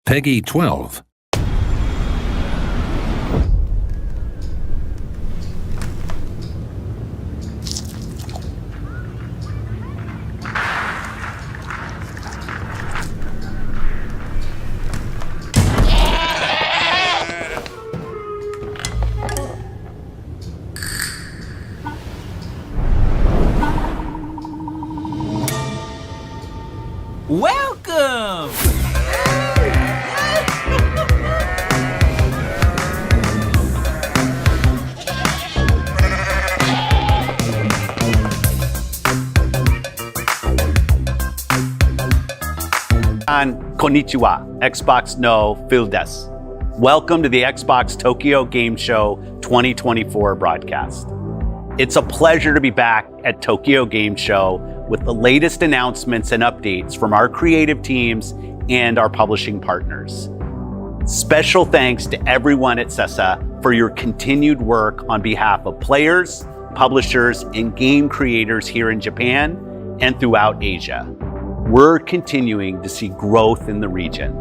Peggy 12. Welcome! Konnichiwa, Xbox no Phil des. Welcome to the Xbox Tokyo Game Show 2024 broadcast. It's a pleasure to be back at Tokyo Game Show with the latest announcements and updates from our creative teams and our publishing partners. Special thanks to everyone at Sega for your continued work on behalf of players, publishers, and game creators here in Japan and throughout Asia. We're continuing to see growth in the region.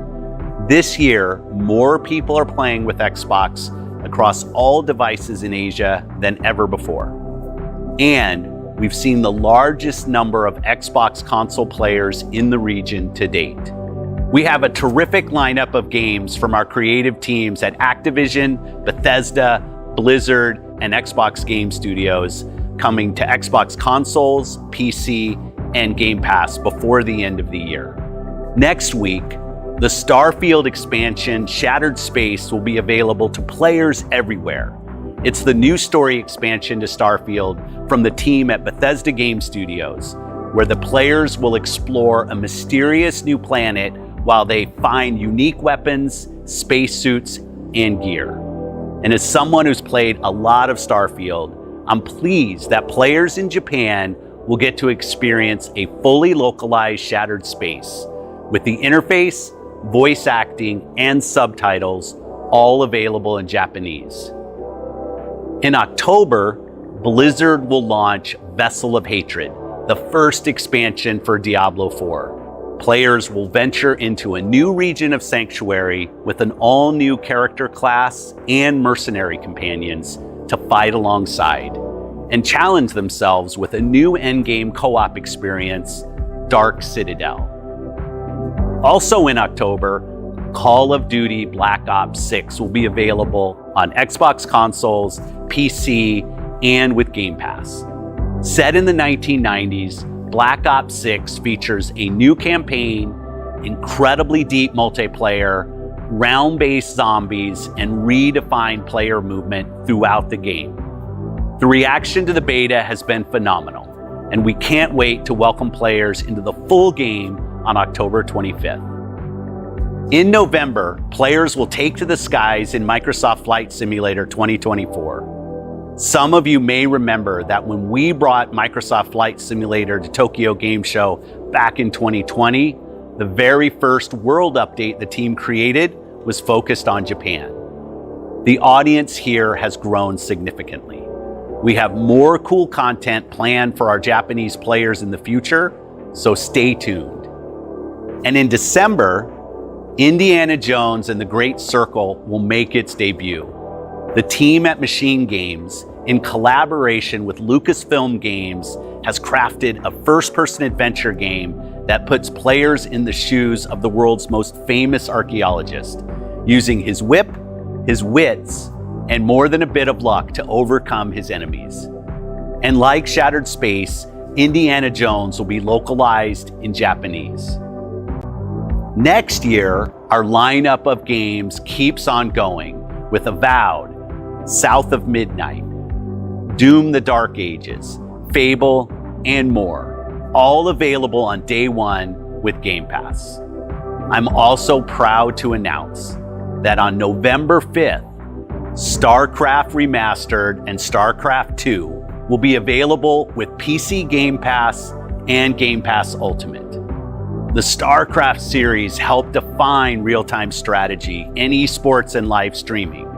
This year, more people are playing with Xbox across all devices in Asia than ever before. And we've seen the largest number of Xbox console players in the region to date. We have a terrific lineup of games from our creative teams at Activision, Bethesda, Blizzard, and Xbox Game Studios coming to Xbox consoles, PC, and Game Pass before the end of the year. Next week, the Starfield expansion Shattered Space will be available to players everywhere. It's the new story expansion to Starfield from the team at Bethesda Game Studios, where the players will explore a mysterious new planet while they find unique weapons, spacesuits, and gear. And as someone who's played a lot of Starfield, I'm pleased that players in Japan will get to experience a fully localized Shattered Space with the interface, voice acting, and subtitles all available in Japanese. In October, Blizzard will launch Vessel of Hatred, the first expansion for Diablo 4. Players will venture into a new region of Sanctuary with an all-new character class and mercenary companions to fight alongside, and challenge themselves with a new endgame co-op experience, Dark Citadel. Also in October, Call of Duty Black Ops 6 will be available on Xbox consoles, PC, and with Game Pass. Set in the 1990s, Black Ops 6 features a new campaign, incredibly deep multiplayer, round-based zombies, and redefined player movement throughout the game. The reaction to the beta has been phenomenal, and we can't wait to welcome players into the full game on October 25th. In November, players will take to the skies in Microsoft Flight Simulator 2024. Some of you may remember that when we brought Microsoft Flight Simulator to Tokyo Game Show back in 2020, The very first world update the team created was focused on Japan. The audience here has grown significantly. We have more cool content planned for our Japanese players in the future, so stay tuned. And in December, Indiana Jones and the Great Circle will make its debut. The team at Machine Games, in collaboration with Lucasfilm Games, has crafted a first-person adventure game that puts players in the shoes of the world's most famous archaeologist, using his whip, his wits, and more than a bit of luck to overcome his enemies. And like Shattered Space, Indiana Jones will be localized in Japanese. Next year, our lineup of games keeps on going with Avowed, South of Midnight, Doom the Dark Ages, Fable, and more, all available on day one with Game Pass. I'm also proud to announce that on November 5th, StarCraft Remastered and StarCraft 2 will be available with PC Game Pass and Game Pass Ultimate. The StarCraft series helped define real-time strategy in esports and live streaming.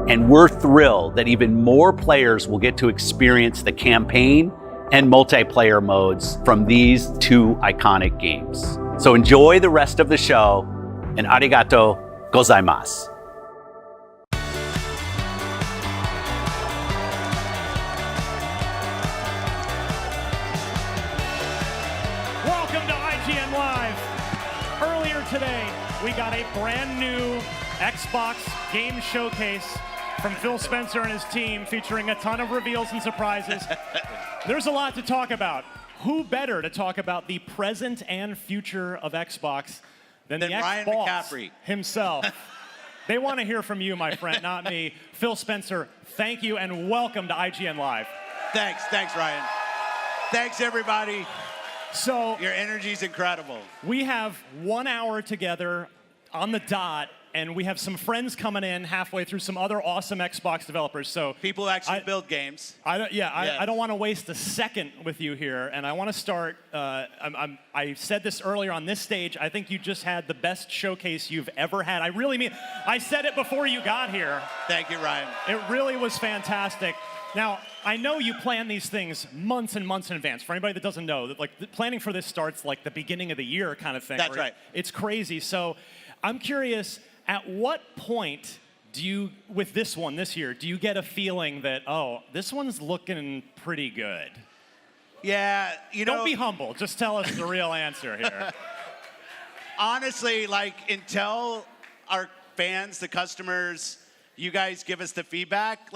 And we're thrilled that even more players will get to experience the campaign and multiplayer modes from these two iconic games. So enjoy the rest of the show, and arigato gozaimasu. Welcome to IGN Live. Earlier today, we got a brand new Xbox game showcase from Phil Spencer and his team, featuring a ton of reveals and surprises. There's a lot to talk about. Who better to talk about the present and future of Xbox than the Ryan Xbox McCaffrey himself? They want to hear from you, my friend, not me. Phil Spencer, thank you and welcome to IGN Live. Thanks, Ryan. Thanks, everybody. So your energy's incredible. We have 1 hour together on the dot, and we have some friends coming in halfway through, some other awesome Xbox developers. So people who actually build games. I don't want to waste a second with you here, and I want to start. I said this earlier on this stage. I think you just had the best showcase you've ever had. I really mean. I said it before you got here. Thank you, Ryan. It really was fantastic. Now, I know you plan these things months and months in advance. For anybody that doesn't know, that planning for this starts like the beginning of the year kind of thing. That's right. It's crazy. So I'm curious, at what point do you, with this one this year, do you get a feeling that, oh, this one's looking pretty good? Yeah, Don't be humble. Just tell us the real answer here. Honestly, until our fans, the customers, you guys give us the feedback,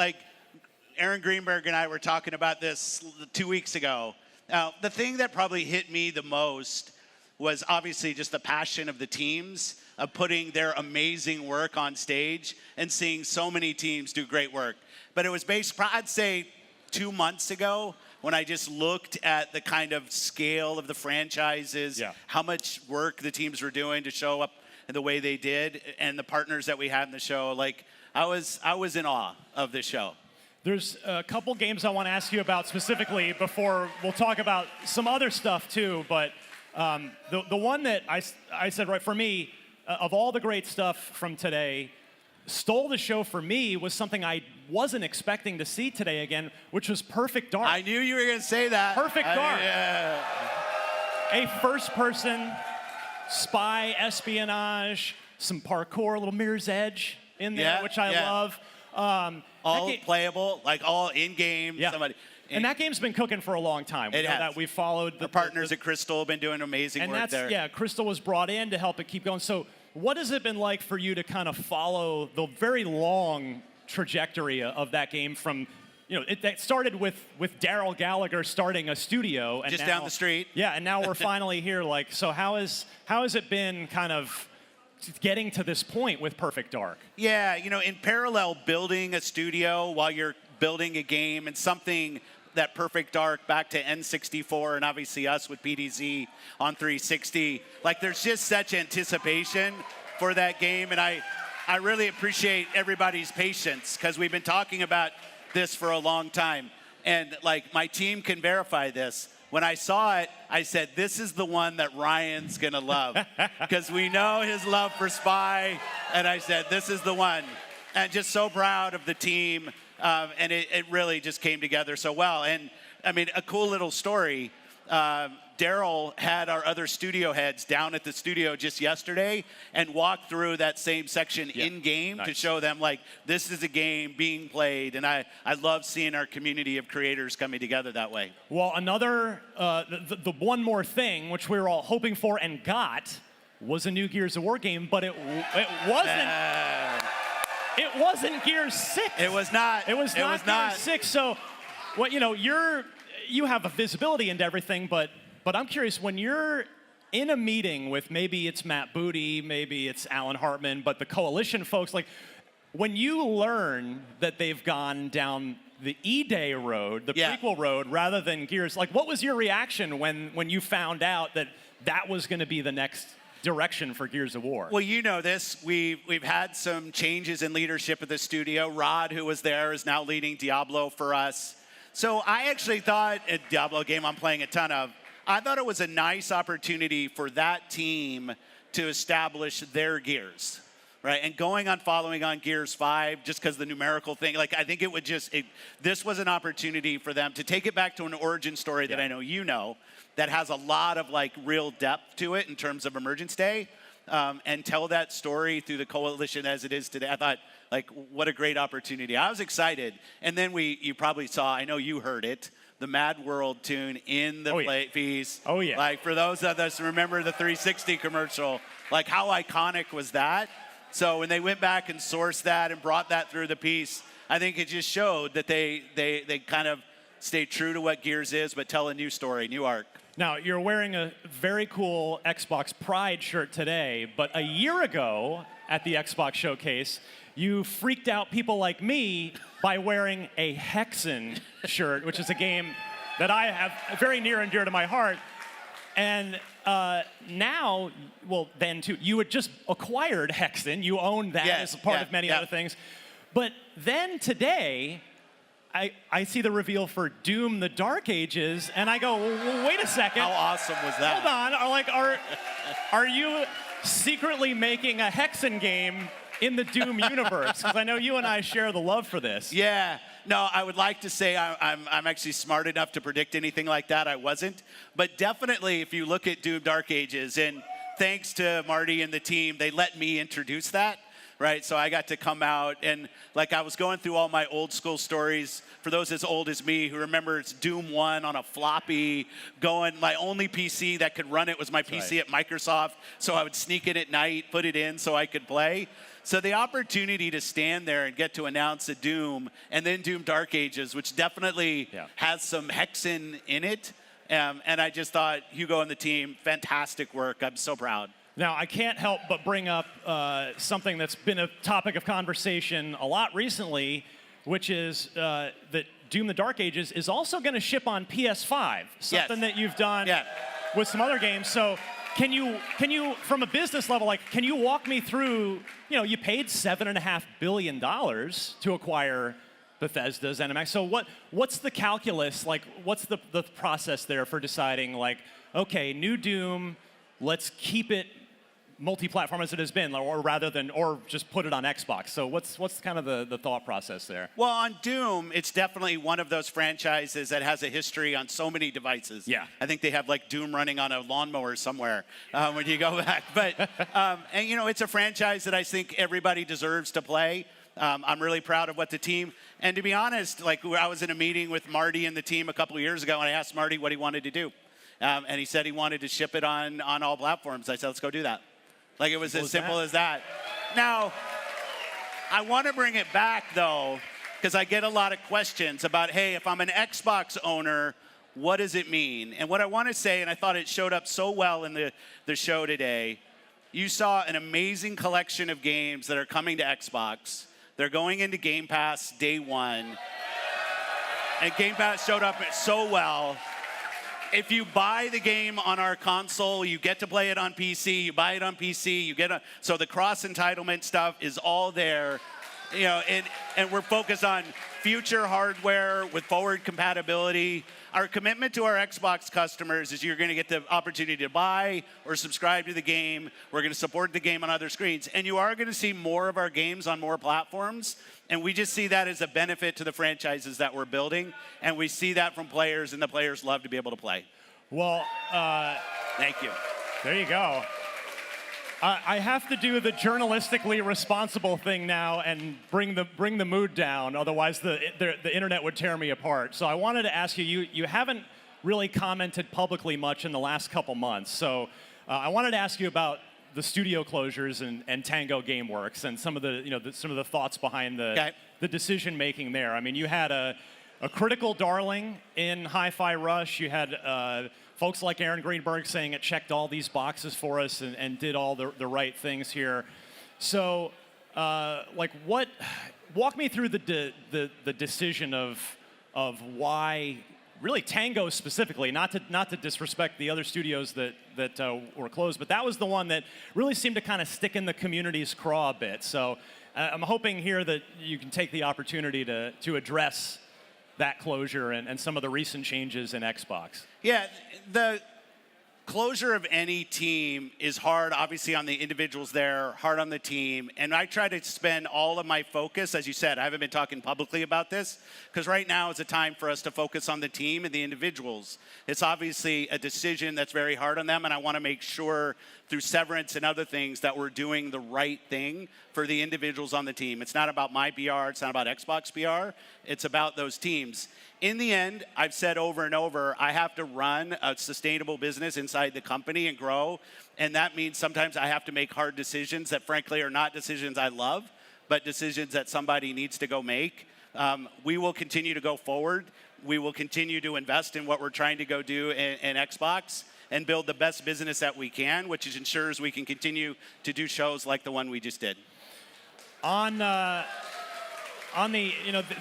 Aaron Greenberg and I were talking about this 2 weeks ago. Now, the thing that probably hit me the most was obviously just the passion of the teams of putting their amazing work on stage and seeing so many teams do great work. But it was I'd say 2 months ago when I just looked at the kind of scale of the franchises, how much work the teams were doing to show up in the way they did, and the partners that we had in the show. I was in awe of the show. There's a couple games I want to ask you about specifically before we'll talk about some other stuff too, but the one that I said, right, for me, of all the great stuff from today, stole the show for me was something I wasn't expecting to see today again, which was Perfect Dark. I knew you were going to say that. Perfect Dark. Yeah. A first-person spy espionage, some parkour, a little Mirror's Edge in there, which I love. All playable, all in-game. Yeah. And that game's been cooking for a long time. It has. That we've followed. The partners at Crystal have been doing amazing work there. Yeah, Crystal was brought in to help it keep going. So what has it been like for you to kind of follow the very long trajectory of that game from, it started with Daryl Gallagher starting a studio. And just now, down the street. Yeah, and now we're finally here. So how has it been kind of getting to this point with Perfect Dark? Yeah, in parallel, building a studio while you're building a game, and something that Perfect Dark back to N64 and obviously us with PDZ on 360, there's just such anticipation for that game, and I really appreciate everybody's patience, because we've been talking about this for a long time, and my team can verify this. when I saw it, I said, this is the one that Ryan's going to love. Because we know his love for Spy. And I said, this is the one. And just so proud of the team. And it really just came together so well. And, I mean, a cool little story. Daryl had our other studio heads down at the studio just yesterday and walked through that same section in-game to show them, like, this is a game being played. And I love seeing our community of creators coming together that way. Well, another, the one more thing, which we were all hoping for and got, was a new Gears of War game, but it wasn't. It wasn't Gears 6. It was not. It was not Gears 6. So, what you have a visibility into everything, but I'm curious, when you're in a meeting with, maybe it's Matt Booty, maybe it's Alan Hartman, but the Coalition folks, like, when you learn that they've gone down the E-Day road, the prequel road, rather than Gears, like, what was your reaction when you found out that was going to be the next direction for Gears of War? Well, you know this. We've had some changes in leadership at the studio. Rod, who was there, is now leading Diablo for us. So I actually thought, a Diablo game I'm playing a ton of, I thought it was a nice opportunity for that team to establish their Gears, right? And following on Gears 5, just because the numerical thing, like, I think it would this was an opportunity for them to take it back to an origin story that I know you know, that has a lot of, like, real depth to it in terms of Emergence Day, and tell that story through the Coalition as it is today. I thought, like, what a great opportunity. I was excited. And then you probably saw, I know you heard it, the Mad World tune in the play piece. Oh, yeah. Like, for those of us who remember the 360 commercial, like, how iconic was that? So when they went back and sourced that and brought that through the piece, I think it just showed that they kind of stayed true to what Gears is, but tell a new story, new arc. Now, you're wearing a very cool Xbox Pride shirt today, but a year ago at the Xbox Showcase, you freaked out people like me by wearing a Hexen shirt, which is a game that I have very near and dear to my heart. And now, well, then too, you had just acquired Hexen. You owned that as part of many other things. But then today, I see the reveal for Doom: The Dark Ages, and I go, well, wait a second. How awesome was that? Hold on. Are you secretly making a Hexen game in the Doom universe? Because I know you and I share the love for this. Yeah. No, I would like to say I'm actually smart enough to predict anything like that. I wasn't. But definitely, if you look at Doom: Dark Ages, and thanks to Marty and the team, they let me introduce that. Right, so I got to come out, and, like, I was going through all my old school stories. For those as old as me who remember, it's Doom 1 on a floppy my only PC that could run it was my PC at Microsoft, so I would sneak in at night, put it in so I could play. So the opportunity to stand there and get to announce a Doom, and then Doom: Dark Ages, which definitely has some Hexen in it, and I just thought, Hugo and the team, fantastic work. I'm so proud. Now, I can't help but bring up something that's been a topic of conversation a lot recently, which is that Doom: The Dark Ages is also going to ship on PS5, something that you've done with some other games. So can you, from a business level, like, can you walk me through, you paid $7.5 billion to acquire Bethesda's ZeniMax. So what's the calculus, like, what's the process there for deciding, like, okay, new Doom, let's keep it multi-platform as it has been, or just put it on Xbox. So what's kind of the thought process there? Well, on Doom, it's definitely one of those franchises that has a history on so many devices. Yeah. I think they have, like, Doom running on a lawnmower somewhere when you go back. But, and, it's a franchise that I think everybody deserves to play. I'm really proud of what the team, and to be honest, like, I was in a meeting with Marty and the team a couple of years ago, and I asked Marty what he wanted to do. And he said he wanted to ship it on all platforms. I said, let's go do that. Like, it was as simple as that. Now, I want to bring it back, though, because I get a lot of questions about, hey, if I'm an Xbox owner, what does it mean? And what I want to say, and I thought it showed up so well in the show today, you saw an amazing collection of games that are coming to Xbox. They're going into Game Pass day one. And Game Pass showed up so well. If you buy the game on our console, you get to play it on PC. You buy it on PC, so the cross entitlement stuff is all there. and we're focused on future hardware with forward compatibility. Our commitment to our Xbox customers is you're going to get the opportunity to buy or subscribe to the game. We're going to support the game on other screens. And you are going to see more of our games on more platforms. And we just see that as a benefit to the franchises that we're building. And we see that from players, and the players love to be able to play. Well, thank you. There you go. I have to do the journalistically responsible thing now and bring the mood down. Otherwise, the internet would tear me apart. So I wanted to ask you. You haven't really commented publicly much in the last couple months. So I wanted to ask you about the studio closures and Tango GameWorks and some of the thoughts behind the decision making there. I mean, you had a critical darling in Hi-Fi Rush. You had folks like Aaron Greenberg saying it checked all these boxes for us and did all the right things here. So, walk me through the decision of why, really Tango specifically, not to disrespect the other studios that were closed, but that was the one that really seemed to kind of stick in the community's craw a bit. So, I'm hoping here that you can take the opportunity to address that closure and some of the recent changes in Xbox. Yeah, the closure of any team is hard, obviously, on the individuals there, hard on the team. And I try to spend all of my focus, as you said, I haven't been talking publicly about this, because right now is a time for us to focus on the team and the individuals. It's obviously a decision that's very hard on them, and I want to make sure through severance and other things that we're doing the right thing for the individuals on the team. It's not about my PR, it's not about Xbox PR, it's about those teams. In the end, I've said over and over, I have to run a sustainable business inside the company and grow, and that means sometimes I have to make hard decisions that frankly are not decisions I love, but decisions that somebody needs to go make. We will continue to go forward. We will continue to invest in what we're trying to go do in Xbox and build the best business that we can, which ensures we can continue to do shows like the one we just did. On the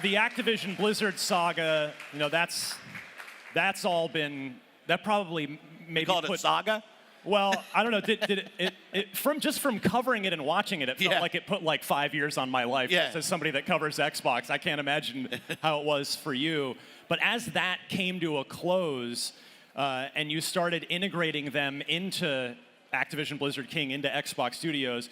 the Activision Blizzard saga, that's all been, that probably maybe you called it saga? Well, I don't know. Did it from covering it and watching it, it felt like it put like 5 years on my life. Yeah. As somebody that covers Xbox, I can't imagine how it was for you. But as that came to a close, and you started integrating them into Activision Blizzard King, into Xbox Studios,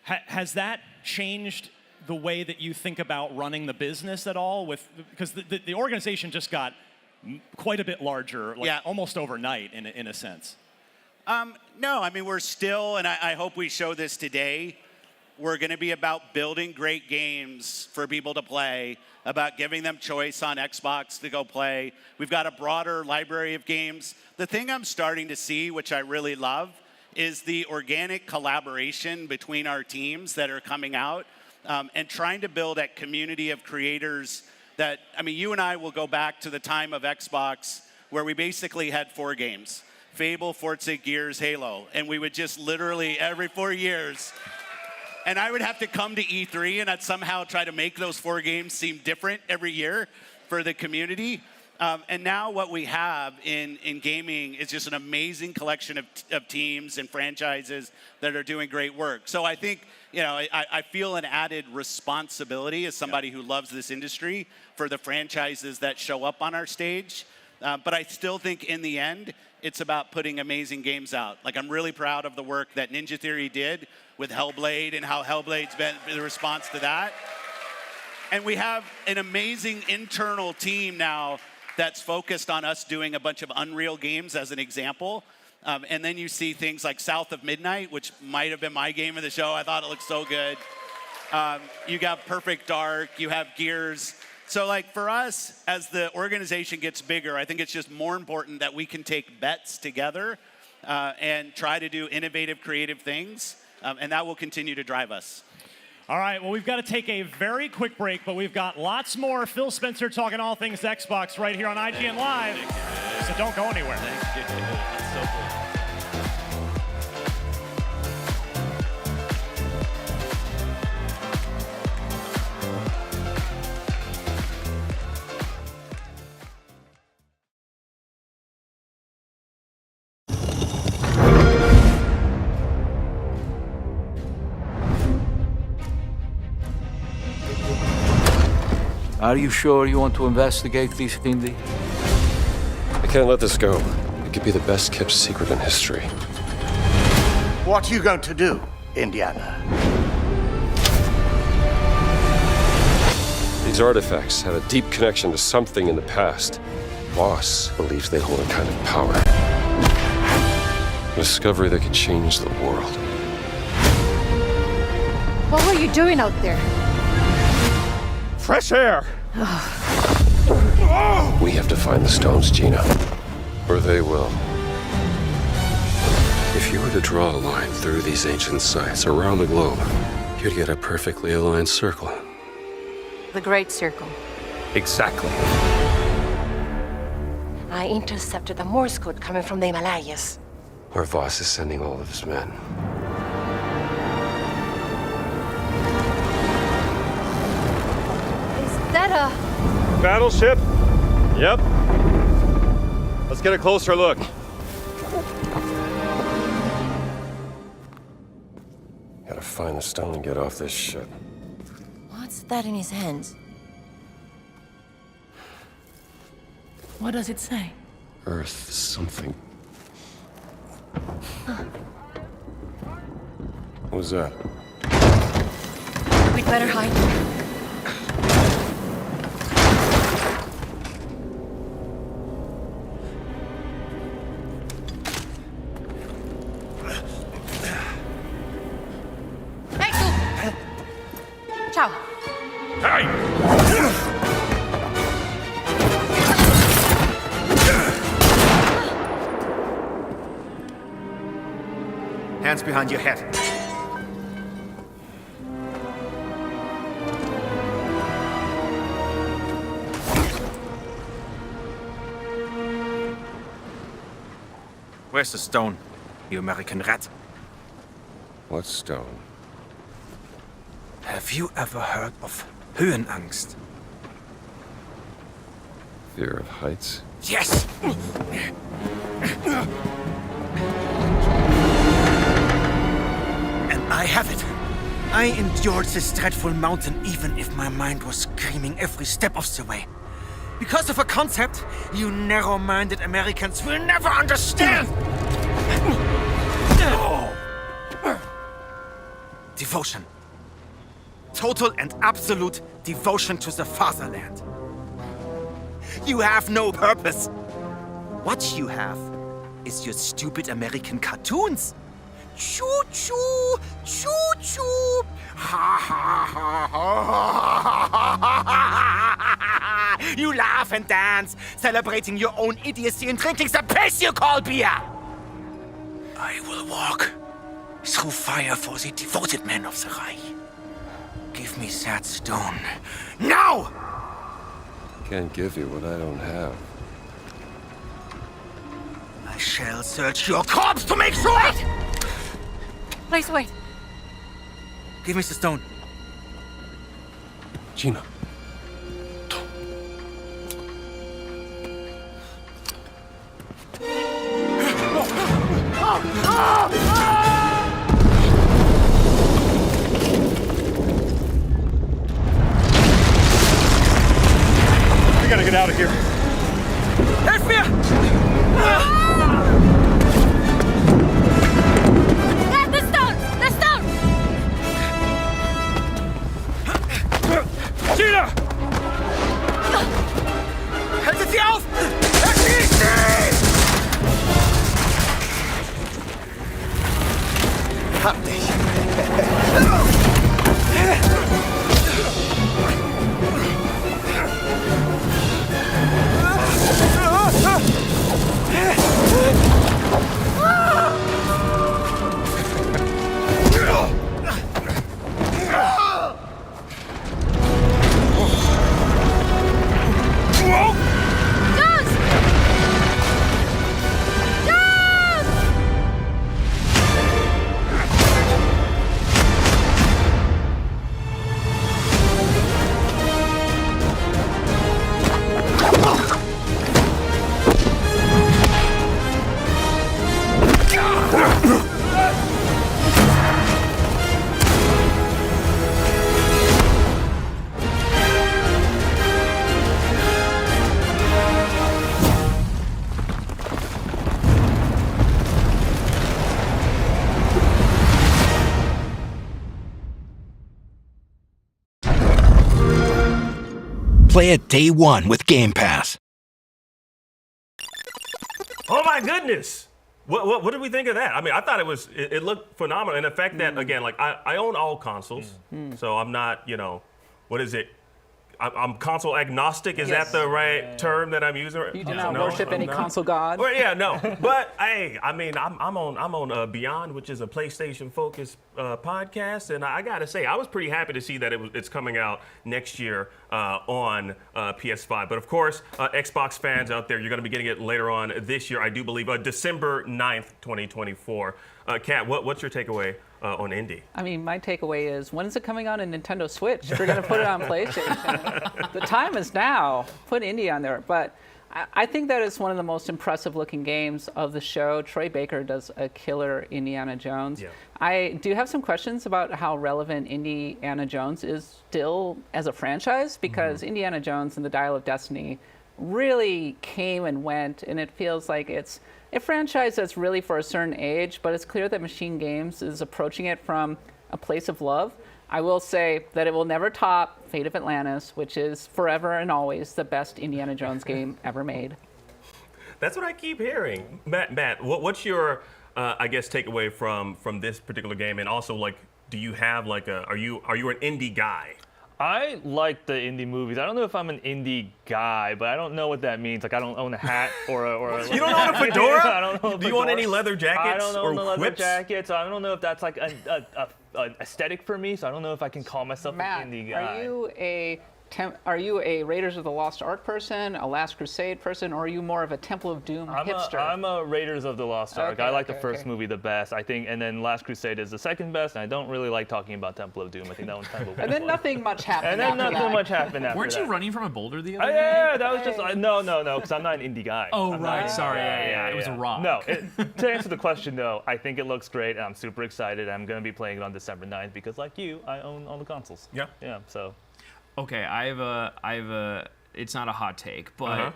has that changed the way that you think about running the business at all? Because the organization just got quite a bit larger, almost overnight in a sense. No, I mean, we're still, and I hope we show this today, we're going to be about building great games for people to play, about giving them choice on Xbox to go play. We've got a broader library of games. The thing I'm starting to see, which I really love, is the organic collaboration between our teams that are coming out, and trying to build that community of creators that, I mean, you and I will go back to the time of Xbox where we basically had 4 games. Fable, Forza, Gears, Halo. And we would just literally every 4 years, and I would have to come to E3 and I'd somehow try to make those 4 games seem different every year for the community. And now what we have in gaming is just an amazing collection of teams and franchises that are doing great work. So I think, I feel an added responsibility as somebody who loves this industry for the franchises that show up on our stage. But I still think in the end, it's about putting amazing games out. Like, I'm really proud of the work that Ninja Theory did with Hellblade and how Hellblade's been the response to that. And we have an amazing internal team now that's focused on us doing a bunch of Unreal games as an example. And then you see things like South of Midnight, which might have been my game of the show. I thought it looked so good. You got Perfect Dark, you have Gears. So like for us, as the organization gets bigger, I think it's just more important that we can take bets together and try to do innovative, creative things. And that will continue to drive us. All right, well, we've got to take a very quick break, but we've got lots more Phil Spencer talking all things Xbox right here on IGN Live. So don't go anywhere. Thank you. That's so cool. Are you sure you want to investigate this, Indy? I can't let this go. It could be the best kept secret in history. What are you going to do, Indiana? These artifacts have a deep connection to something in the past. Boss believes they hold a kind of power. A discovery that could change the world. What were you doing out there? Fresh air! We have to find the stones, Gina. Or they will. If you were to draw a line through these ancient sites around the globe, you'd get a perfectly aligned circle. The Great Circle. Exactly. I intercepted the Morse code coming from the Himalayas. Our boss is sending all of his men. Is that a... Battleship? Yep. Let's get a closer look. Gotta find the stone and get off this ship. What's that in his hands? What does it say? Earth something. What was that? We'd better hide. Hey, tu! Ciao. Hands behind your head. Where's the stone, you American rat? What stone? Have you ever heard of Höhenangst? Fear of heights? Yes! And I have it. I endured this dreadful mountain even if my mind was screaming every step of the way. Because of a concept you narrow-minded Americans will never understand! Devotion. Total and absolute devotion to the fatherland. You have no purpose. What you have is your stupid American cartoons. Choo-choo, choo-choo. Ha ha ha ha. You laugh and dance, celebrating your own idiocy and drinking the piss you call beer. I will walk through fire for the devoted men of the Reich. Give me that stone. Now! Can't give you what I don't have. I shall search your corpse to make sure! Wait! Please wait. Give me the stone. Gina. We gotta get out of here. Help me! The stone! The stone! Gina! Haltet sie auf! Erschießt sie! Hab dich. Play it day one with Game Pass. Oh my goodness! What did we think of that? I mean, I thought it looked phenomenal, and the fact that again, like I own all consoles, so I'm not, what is it? I'm console agnostic. Is that the right term that I'm using? You do not worship any console god. Well, yeah, no. But hey, I mean, I'm on Beyond, which is a PlayStation focused podcast, and I gotta say, I was pretty happy to see that it's coming out next year on PS5. But of course, Xbox fans out there, you're gonna be getting it later on this year, I do believe, December 9th, 2024. Kat, what's your takeaway on Indy? I mean, my takeaway is, when is it coming on a Nintendo Switch? If we're going to put it on PlayStation. The time is now. Put Indy on there. But I think that is one of the most impressive looking games of the show. Troy Baker does a killer Indiana Jones. Yeah. I do have some questions about how relevant Indiana Jones is still as a franchise, because Indiana Jones and the Dial of Destiny really came and went, and it feels like it's a franchise that's really for a certain age, but it's clear that Machine Games is approaching it from a place of love. I will say that it will never top Fate of Atlantis, which is forever and always the best Indiana Jones game ever made. That's what I keep hearing. Matt, what's your, I guess, takeaway from this particular game? And also, like, do you have like are you an indie guy? I like the indie movies. I don't know if I'm an indie guy, but I don't know what that means. Like, I don't own a hat or a You don't own a fedora? I don't own a Do you own any leather jackets? I don't own or leather whips? jackets. I don't know if that's like an aesthetic for me, so I don't know if I can call myself Matt, an indie guy. Are you a Raiders of the Lost Ark person, a Last Crusade person, or are you more of a Temple of Doom hipster? I'm a Raiders of the Lost Ark. I like the first movie the best, I think, and then Last Crusade is the second best, and I don't really like talking about Temple of Doom. I think that one's kind of a weird And then one. nothing much happened And then after nothing that. much happened after Weren't that. you running from a boulder the other day? Yeah, that was just no, because I'm not an indie guy. Oh, I'm right. not- Sorry. Yeah. It was a rock. No, to answer the question though, I think it looks great, and I'm super excited. I'm gonna be playing it on December 9th because, like you, I own all the consoles. Yeah. Yeah. So. Okay, I have a. It's not a hot take, but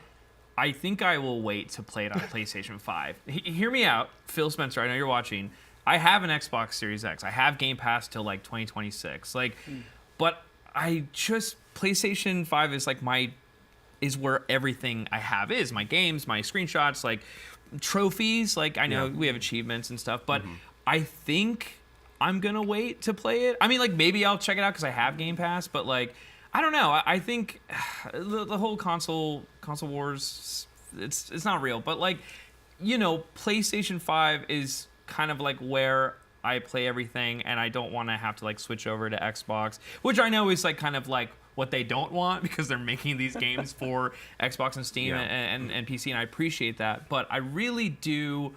I think I will wait to play it on PlayStation 5. Hear me out, Phil Spencer. I know you're watching. I have an Xbox Series X. I have Game Pass till like 2026. But I just PlayStation 5 is like is where everything I have is. My games, my screenshots, like trophies. Like, I know we have achievements and stuff, but I think I'm gonna wait to play it. I mean, like, maybe I'll check it out because I have Game Pass, but like, I don't know. I think the whole console wars, it's not real. But like, PlayStation 5 is kind of like where I play everything, and I don't want to have to like switch over to Xbox, which I know is like kind of like what they don't want because they're making these games for Xbox and Steam and PC, and I appreciate that. But I really do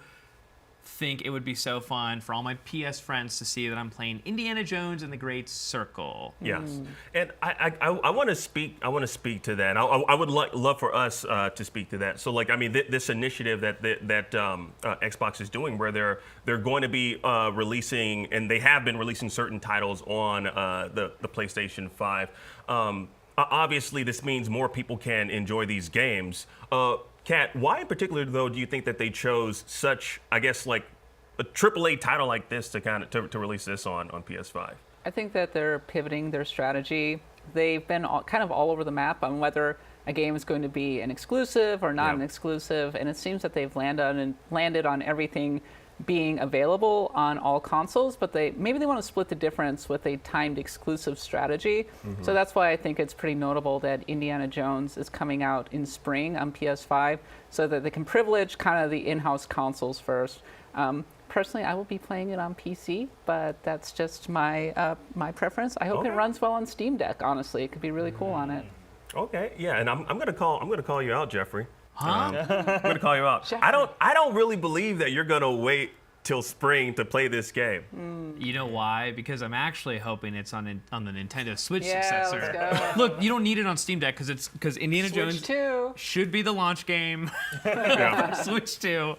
think it would be so fun for all my PS friends to see that I'm playing Indiana Jones and the Great Circle. Yes, and I want to speak. I want to speak to that. I would love for us to speak to that. So, like, I mean, this initiative that Xbox is doing, where they're going to be releasing, and they have been releasing certain titles on the PlayStation 5. Obviously, this means more people can enjoy these games. Kat, why in particular, though, do you think that they chose such, I guess, like a AAA title like this to release this on PS5? I think that they're pivoting their strategy. They've been kind of all over the map on whether a game is going to be an exclusive or not an exclusive, and it seems that they've landed on everything being available on all consoles, but maybe they want to split the difference with a timed exclusive strategy. So that's why I think it's pretty notable that Indiana Jones is coming out in spring on PS5, so that they can privilege kind of the in-house consoles first. Personally, I will be playing it on PC, but that's just my preference. I hope it runs well on Steam Deck. Honestly, it could be really cool on it. Okay, yeah, and I'm gonna call you out, Jeffrey. Huh? I'm gonna call you out. I don't really believe that you're gonna wait till spring to play this game. You know why? Because I'm actually hoping it's on the Nintendo Switch Yeah, successor. let's go. Look, you don't need it on Steam Deck because Indiana Switch Jones 2 should be the launch game for Switch 2.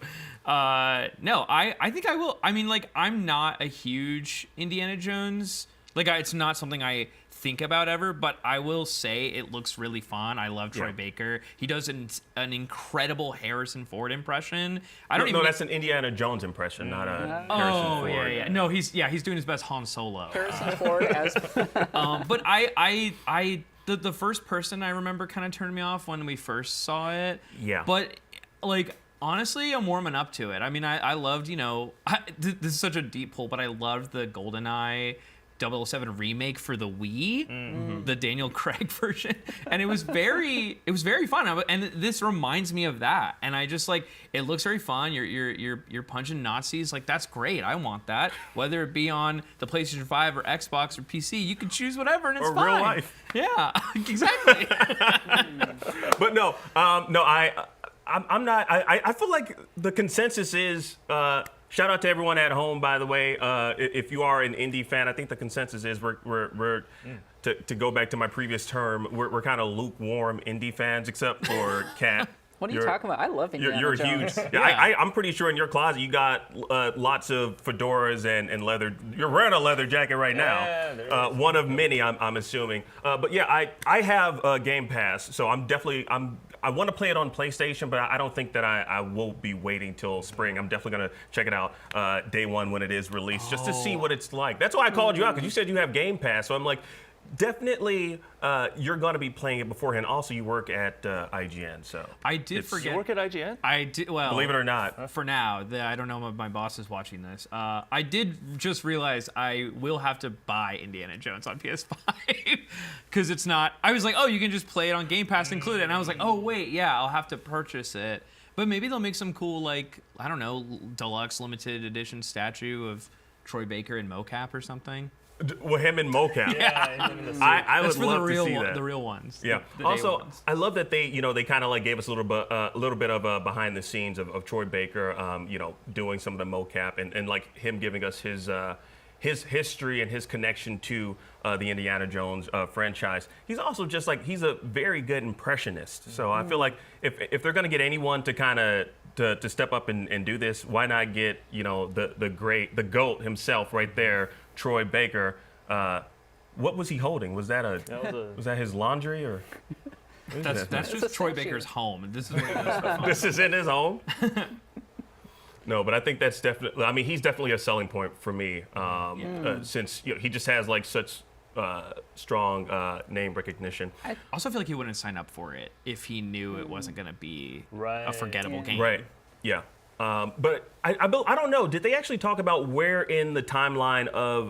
No, I think I will. I mean, like, I'm not a huge Indiana Jones. Like, it's not something I think about ever, but I will say it looks really fun. I love Troy Baker. He does an incredible Harrison Ford impression. No, that's an Indiana Jones impression, not a Harrison Ford. Yeah. No, he's doing his best Han Solo. Harrison Ford as But I the first person I remember kind of turned me off when we first saw it. Yeah. But like honestly, I'm warming up to it. I mean, I loved, this is such a deep pull, but I loved the GoldenEye 007 remake for the Wii, the Daniel Craig version, and it was very fun. And this reminds me of that. And I just like, it looks very fun. You're punching Nazis, like that's great. I want that. Whether it be on the PlayStation 5 or Xbox or PC, you can choose whatever, and it's fine. Or real life. Yeah, exactly. But no, I'm not. I feel like the consensus is. Shout out to everyone at home, by the way. If you are an indie fan, I think the consensus is we're to go back to my previous term, we're kind of lukewarm indie fans, except for Kat. What are you talking about? I love Indiana You're Jones. huge. I'm pretty sure in your closet you got lots of fedoras and leather. You're wearing a leather jacket right now. One of many, I'm assuming. But yeah, I have Game Pass, so I want to play it on PlayStation, but I don't think that I will be waiting till spring. I'm definitely going to check it out day one when it is released, just to see what it's like. That's why I called you out, because you said you have Game Pass. So I'm like, definitely you're going to be playing it beforehand. Also, you work at IGN, so. I did forget. You work at IGN? I did, well. Believe it or not. For now. I don't know if my boss is watching this. I did just realize I will have to buy Indiana Jones on PS5. Because it's not, I was like, oh, you can just play it on Game Pass included. And I was like, oh, wait, yeah, I'll have to purchase it. But maybe they'll make some cool, like, I don't know, deluxe limited edition statue of Troy Baker in mocap or something. Well, him in mocap. Yeah, I would love to see that. The real ones. Yeah. Also, ones. I love that they kind of like gave us a little bit of behind the scenes of Troy Baker, doing some of the mocap and like him giving us his history and his connection to the Indiana Jones franchise. He's also just like, he's a very good impressionist. So I feel like if they're going to get anyone to kind of to step up and do this, why not get the GOAT himself right there, Troy Baker. What was he holding? Was that was that his laundry or? That's just Troy Baker's home. This is where he goes for fun. This is in his home. No, but I think that's definitely. I mean, he's definitely a selling point for me, since he just has like such strong name recognition. I also feel like he wouldn't sign up for it if he knew it wasn't going to be a forgettable game. Right. Yeah. But I don't know. Did they actually talk about where in the timeline of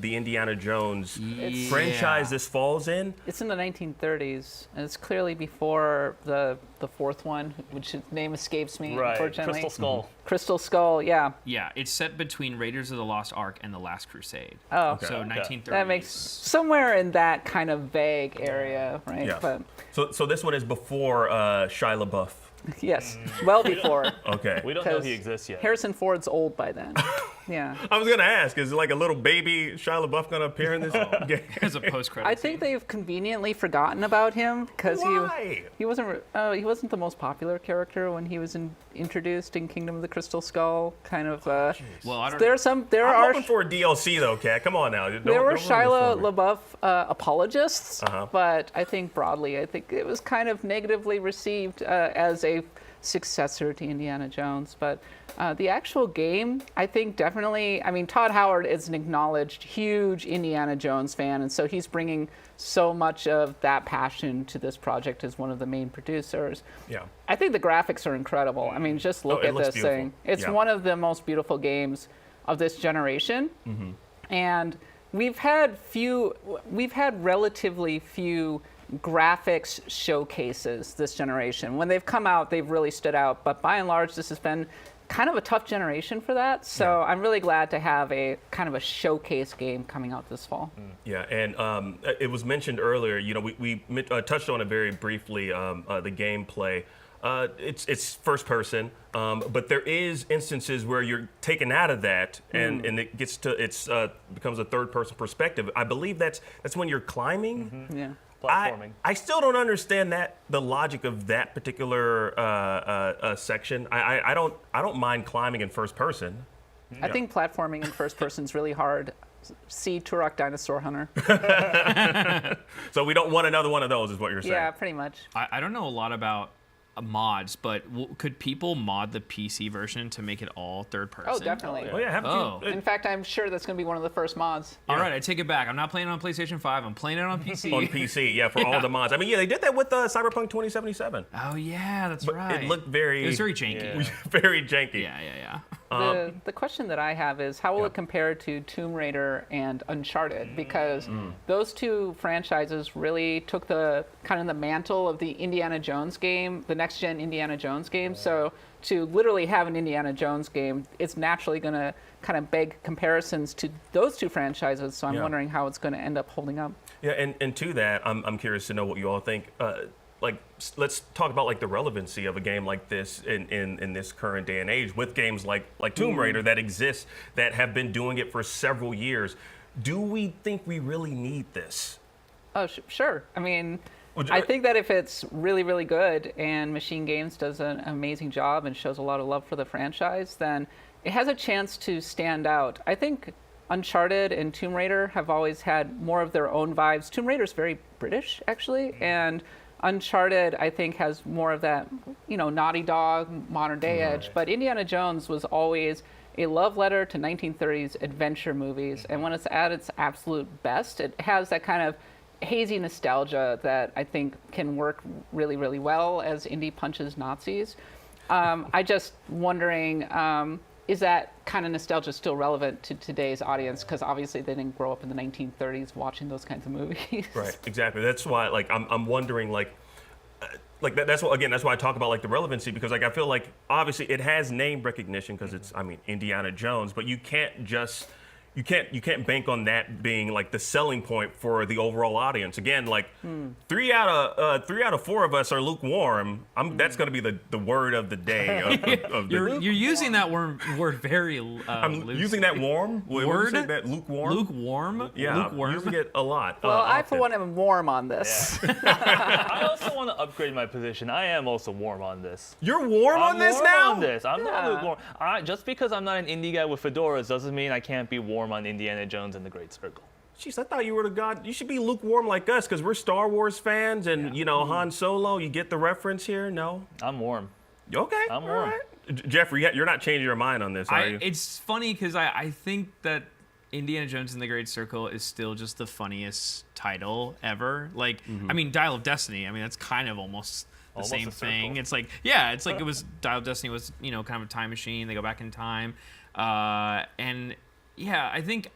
the Indiana Jones franchise this falls in? It's in the 1930s, and it's clearly before the fourth one, which name escapes me, unfortunately. Crystal Skull. Mm-hmm. Crystal Skull, yeah. Yeah, it's set between Raiders of the Lost Ark and The Last Crusade. Oh. Okay. So 1930s. That makes somewhere in that kind of vague area, right? Yeah. But so this one is before Shia LaBeouf. Yes, well before. Okay. We don't know he exists yet. Harrison Ford's old by then. Yeah. I was going to ask, is like a little baby Shia LaBeouf going to appear in this game? As a post-credit I think they've conveniently forgotten about him because he wasn't the most popular character when he was introduced in Kingdom of the Crystal Skull. Kind of. Well, I don't I'm hoping for a DLC though, Kat. Come on now. There were Shia LaBeouf apologists, but I think broadly, it was kind of negatively received as a successor to Indiana Jones. But the actual game, I think definitely, I mean, Todd Howard is an acknowledged huge Indiana Jones fan, and so he's bringing so much of that passion to this project as one of the main producers. Yeah. I think the graphics are incredible. I mean, just look at this thing. It's one of the most beautiful games of this generation. Mm-hmm. And we've had relatively few graphics showcases this generation. When they've come out, they've really stood out, but by and large, this has been kind of a tough generation for that. So I'm really glad to have a kind of a showcase game coming out this fall. Yeah, and it was mentioned earlier, we touched on it very briefly, the gameplay. It's first person, but there is instances where you're taken out of that, and it gets to becomes a third person perspective. I believe that's when you're climbing. Mm-hmm. Yeah. Platforming. I still don't understand the logic of that particular section. I don't mind climbing in first person. I think platforming in first person is really hard. See Turok Dinosaur Hunter. So we don't want another one of those, is what you're saying. Yeah, pretty much. I don't know a lot about mods, but could people mod the PC version to make it all third person? Oh, definitely. Oh yeah, haven't you? In fact, I'm sure that's going to be one of the first mods. All right, I take it back. I'm not playing it on PlayStation 5. I'm playing it on PC. On PC, yeah, for all the mods. I mean, yeah, they did that with Cyberpunk 2077. Oh yeah, that's right. It looked very. It was very janky. Very janky. Yeah. The question that I have is how will it compare to Tomb Raider and Uncharted? Because those two franchises really took the kind of the mantle of the Indiana Jones game, the next gen Indiana Jones game. So to literally have an Indiana Jones game, it's naturally going to kind of beg comparisons to those two franchises. So I'm wondering how it's going to end up holding up. Yeah, and to that, I'm curious to know what you all think. Like, let's talk about like the relevancy of a game like this in this current day and age with games like Tomb Raider that exist, that have been doing it for several years. Do we think we really need this? Oh, sure. I mean, I think that if it's really, really good and Machine Games does an amazing job and shows a lot of love for the franchise, then it has a chance to stand out. I think Uncharted and Tomb Raider have always had more of their own vibes. Tomb Raider is very British, actually, and Uncharted, I think, has more of that, Naughty Dog, modern day edge. But Indiana Jones was always a love letter to 1930s adventure movies. And when it's at its absolute best, it has that kind of hazy nostalgia that I think can work really, really well as Indy punches Nazis. I just wondering, is that kind of nostalgia still relevant to today's audience? Because obviously they didn't grow up in the 1930s watching those kinds of movies. Right, exactly. That's why, I'm wondering, that's why I talk about the relevancy, because I feel like obviously it has name recognition because it's Indiana Jones, but you can't you can't bank on that being the selling point for the overall audience. Again, 3 out of 4 of us are lukewarm. That's going to be the word of the day. You're using that word very I'm loose. using that warm word. That lukewarm. Lukewarm. Yeah, lukewarm. I'm using it a lot. Well, I often. for one am warm on this. I also want to upgrade my position. I am also warm on this. You're warm on this now? On this. I'm not lukewarm. Just because I'm not an indie guy with fedoras doesn't mean I can't be warm on Indiana Jones and the Great Circle. Jeez, I thought you were the god. You should be lukewarm like us, because we're Star Wars fans, and Han Solo. You get the reference here? No, I'm warm. Okay, I'm warm. All right. Jeffrey, you're not changing your mind on this, are you? It's funny because I think that Indiana Jones and the Great Circle is still just the funniest title ever. Dial of Destiny. That's kind of almost the same thing. It's it was Dial of Destiny was kind of a time machine. They go back in time, and. Yeah, I think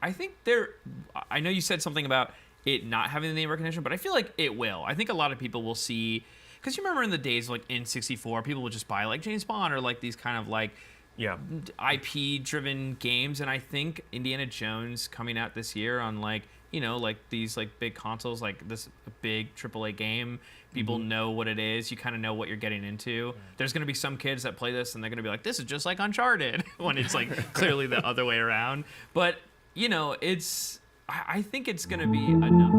I know you said something about it not having the name recognition, but I feel like it will. I think a lot of people will see, because you remember in the days of N64, people would just buy James Bond or these kind of IP-driven games, and I think Indiana Jones coming out this year on these big consoles, this big AAA game, people know what it is. You kind of know what you're getting into. There's going to be some kids that play this and they're going to be like, this is just like Uncharted, when it's clearly the other way around. But, I think it's going to be enough.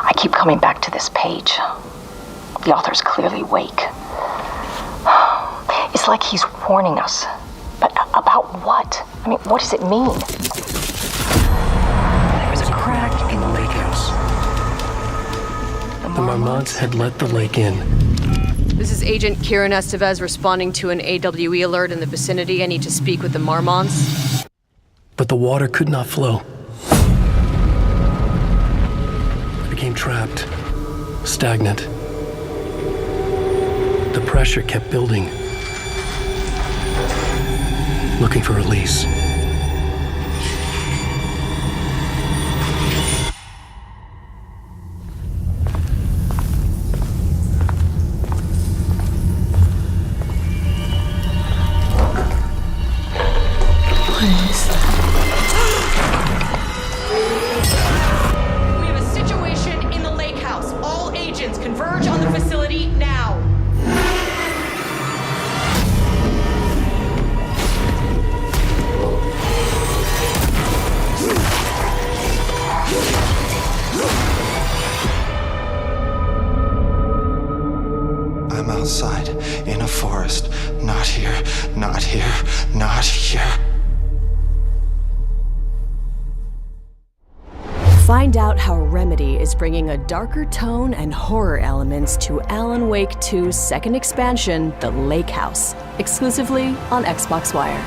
I keep coming back to this page. The author's clearly awake. It's like he's warning us. But about what? I mean, what does it mean? There was a crack in the lake house. The Marmots had let the lake in. This is Agent Kieran Estevez responding to an AWE alert in the vicinity. I need to speak with the Marmons. But the water could not flow. I became trapped, stagnant. The pressure kept building, looking for release. We have a situation in the lake house. All agents converge on the facility now. I'm outside, in a forest. Not here, not here, not here. Find out how Remedy is bringing a darker tone and horror elements to Alan Wake 2's second expansion, The Lake House, exclusively on Xbox Wire.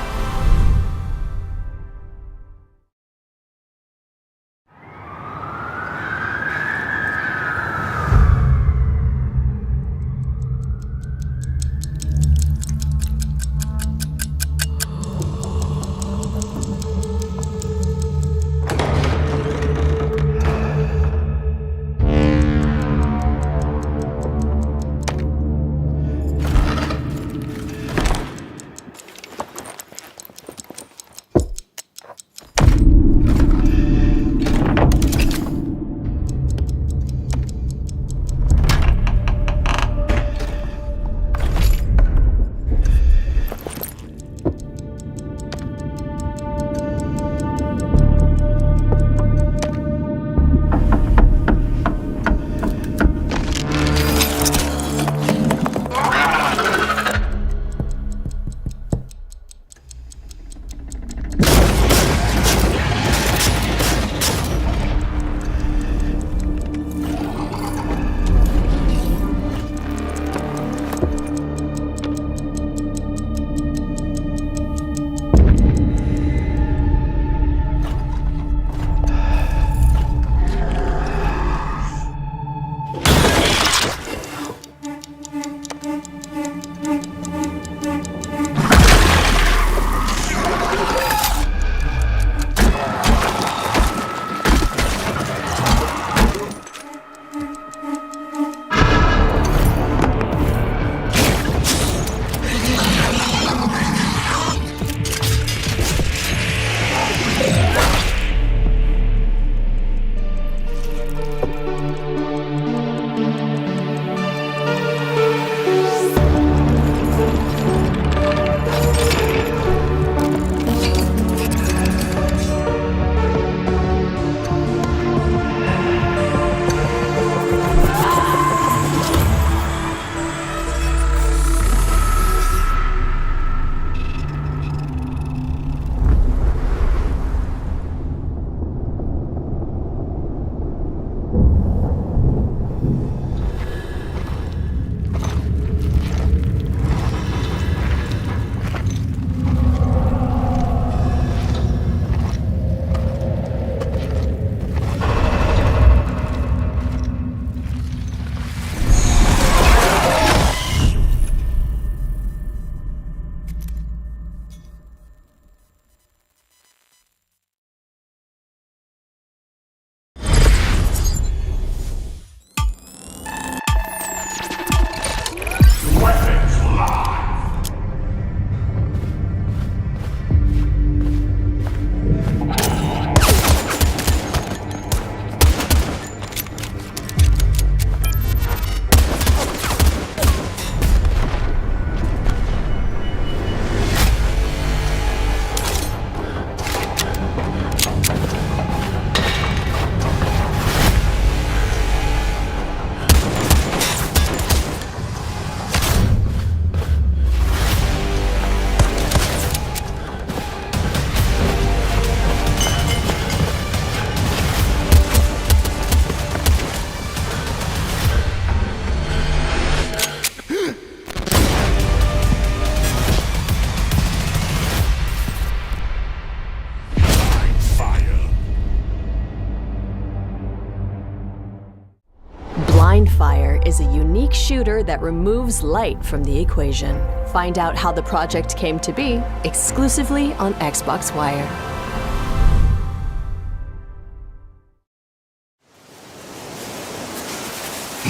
Mindfire is a unique shooter that removes light from the equation. Find out how the project came to be exclusively on Xbox Wire.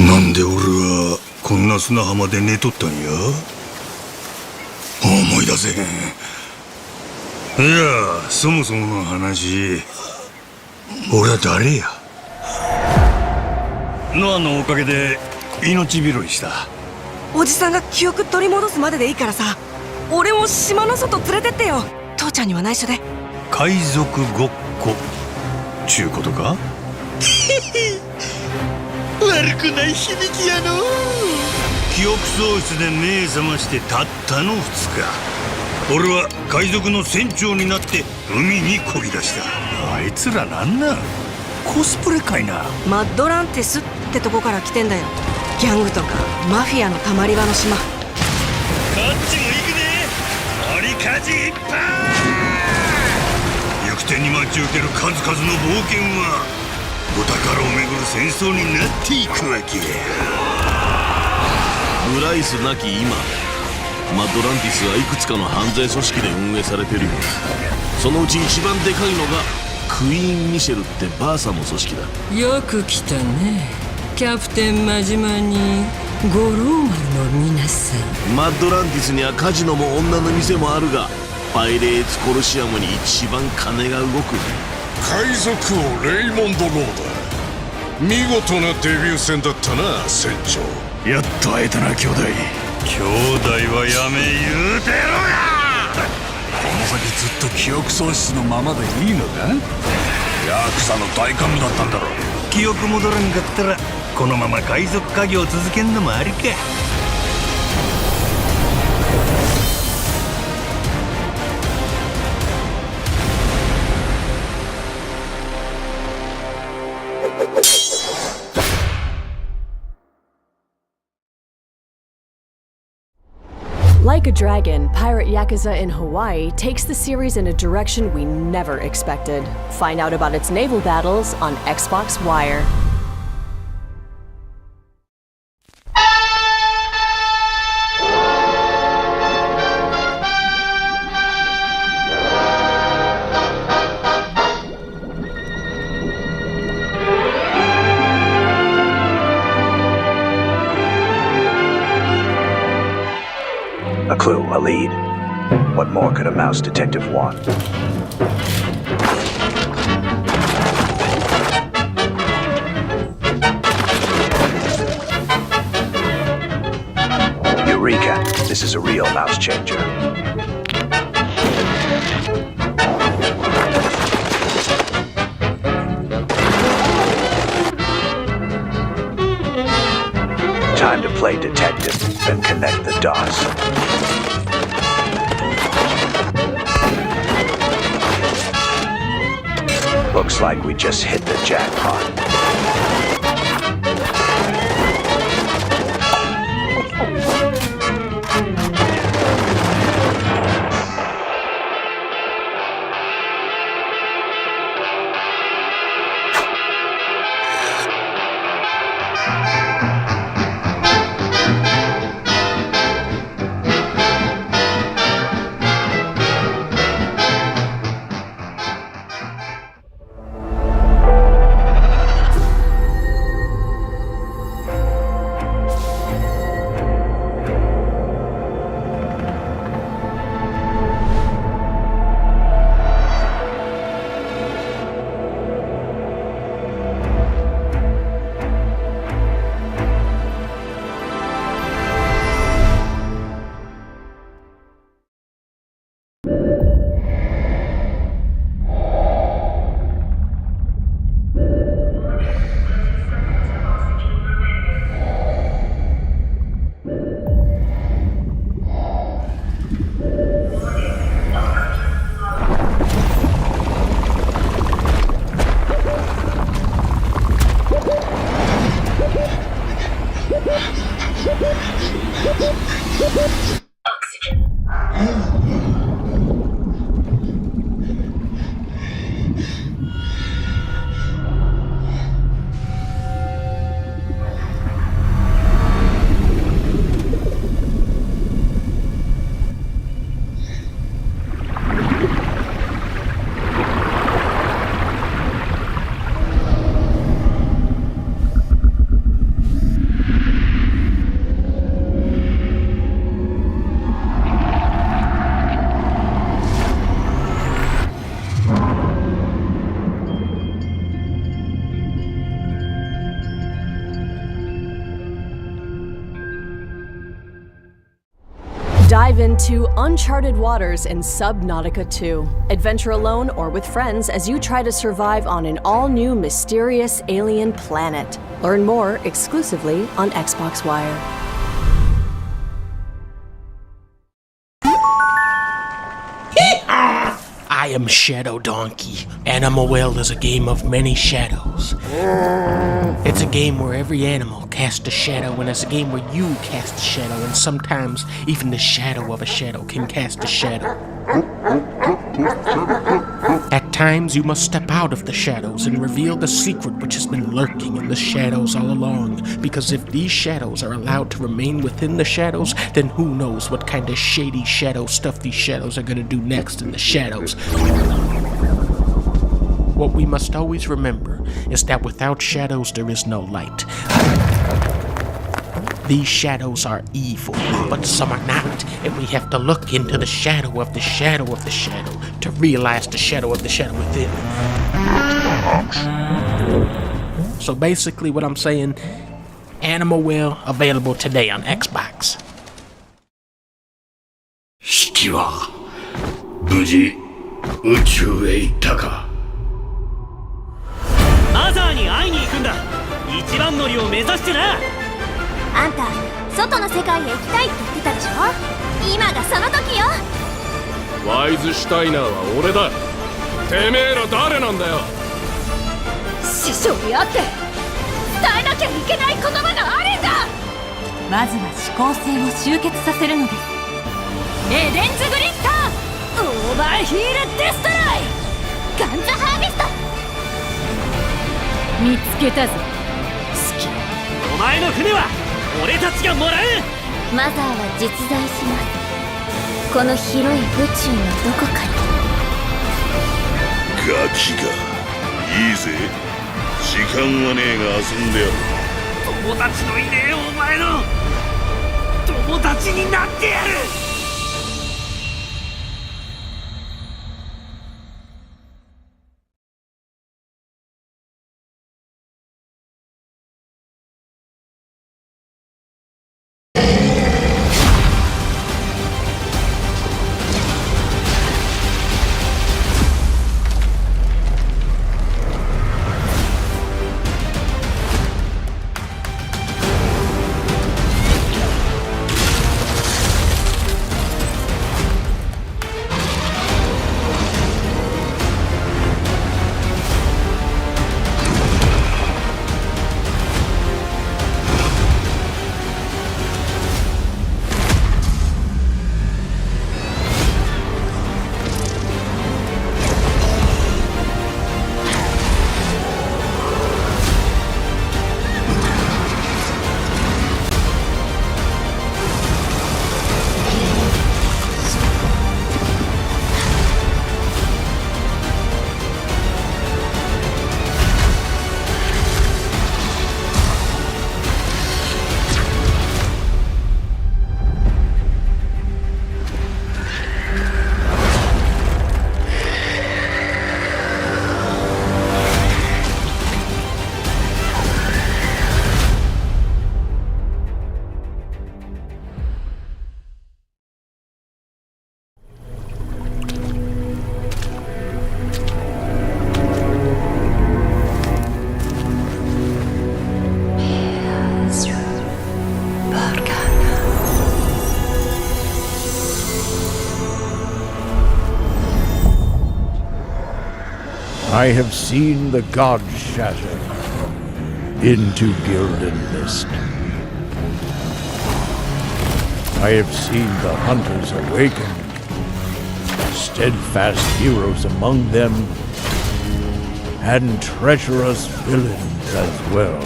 なんで俺はこんな砂浜で寝とったんや？思い出せへん。いや、そもそもの話、俺は誰や？ノアのおかげで命拾いした。おじさんが記憶取り戻すまででいいからさ、俺も島の外連れてってよ。父ちゃんには内緒で。海賊ごっこちゅうことか？悪くない響きやの。記憶喪失で目覚ましてたったの2日、俺は海賊の船長になって海に漕ぎ出した。あいつらなんなん？コスプレかいな。マッドランティスってとこから来てんだよ。ギャングとかマフィアのたまり場の島。こっちも行くで。折りかじいっぱい。行く手に待ち受ける数々の冒険はお宝をめぐる戦争になっていくわけや。ブライスなき今、マッドランティスはいくつかの犯罪組織で運営されてるよ。そのうち一番でかいのがクイーン・ミシェルってバーサの組織だ。よく来たね、キャプテン真島に五郎丸の皆さん。マッドランティスにはカジノも女の店もあるが、パイレーツコルシアムに一番金が動く。海賊王レイモンド・ローだ。見事なデビュー戦だったな、船長。やっと会えたな、兄弟。兄弟はやめ言うてろや。この先ずっと記憶喪失のままでいいのか？ヤクザの大幹部だったんだろ。記憶戻らんかったらこのまま海賊家業続けんのもありか。Like a Dragon, Pirate Yakuza in Hawaii takes the series in a direction we never expected. Find out about its naval battles on Xbox Wire. A clue, a lead. What more could a mouse detective want? Eureka! This is a real mouse changer. Time to play detective and connect the dots. Looks like we just hit the jackpot. Dive into uncharted waters in Subnautica 2. Adventure alone or with friends as you try to survive on an all-new mysterious alien planet. Learn more exclusively on Xbox Wire. I am Shadow Donkey. Animal Well is a game of many shadows. It's a game where every animal casts a shadow, and it's a game where you cast a shadow, and sometimes even the shadow of a shadow can cast a shadow. At times, you must step out of the shadows and reveal the secret which has been lurking in the shadows all along, because if these shadows are allowed to remain within the shadows, then who knows what kind of shady shadow stuff these shadows are gonna do next in the shadows. What we must always remember is that without shadows there is no light. These shadows are evil, but some are not, and we have to look into the shadow of the shadow of the shadow to realize the shadow of the shadow within. So basically what I'm saying, Animal Well available today on Xbox. シキは無事宇宙へ行ったか。マザーに会いに行くんだ。一番乗りを目指してな。あんた外の世界へ行きたいって言ってたでしょ。今がその時よ。ワイズシュタイナーは俺だ。てめえら誰なんだよ。師匠に会って伝えなきゃいけない言葉があるんだ。まずは思考性を集結させるのです。エデンズグリッター、オーバーヒールデストロイ、ガンズハーベスト。見つけたぞ。好き。お前の船は俺たちがもらう。マザーは実在します。この広い宇宙のどこかに。ガキがいいぜ。時間はねえが遊んでやる。友達のいねえお前の友達になってやる。I have seen the gods shatter into gilded mist. I have seen the hunters awaken, steadfast heroes among them, and treacherous villains as well.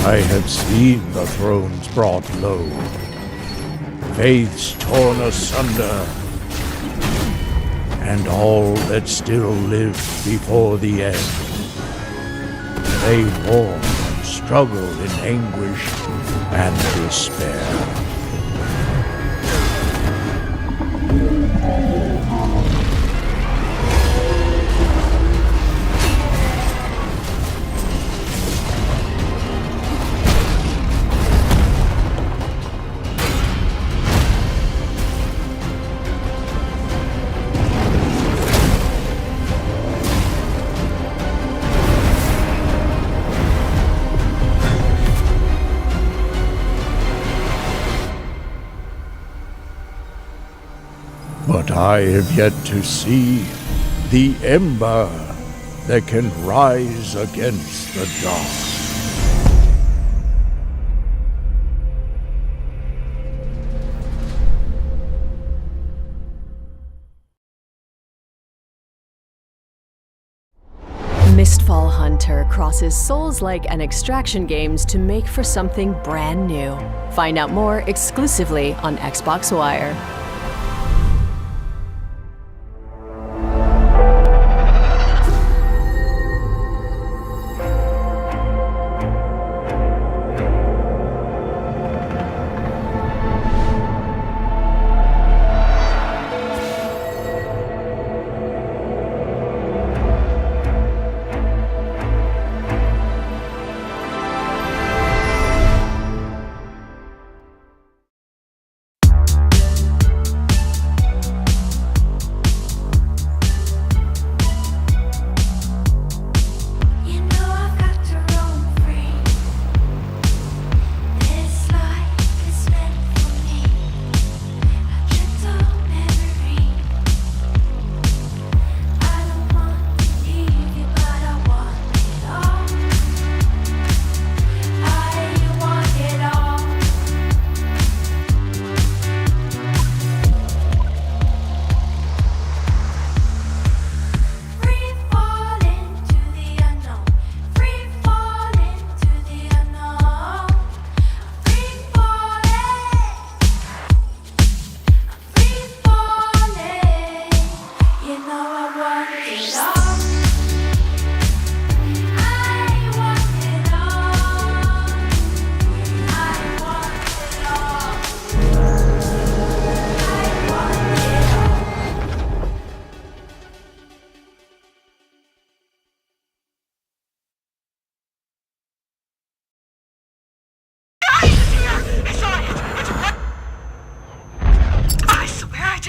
I have seen the thrones brought low, faiths torn asunder, and all that still live before the end. They mourn and struggle in anguish and despair. But I have yet to see the ember that can rise against the dark. Mistfall Hunter crosses Souls-like and extraction games to make for something brand new. Find out more exclusively on Xbox Wire.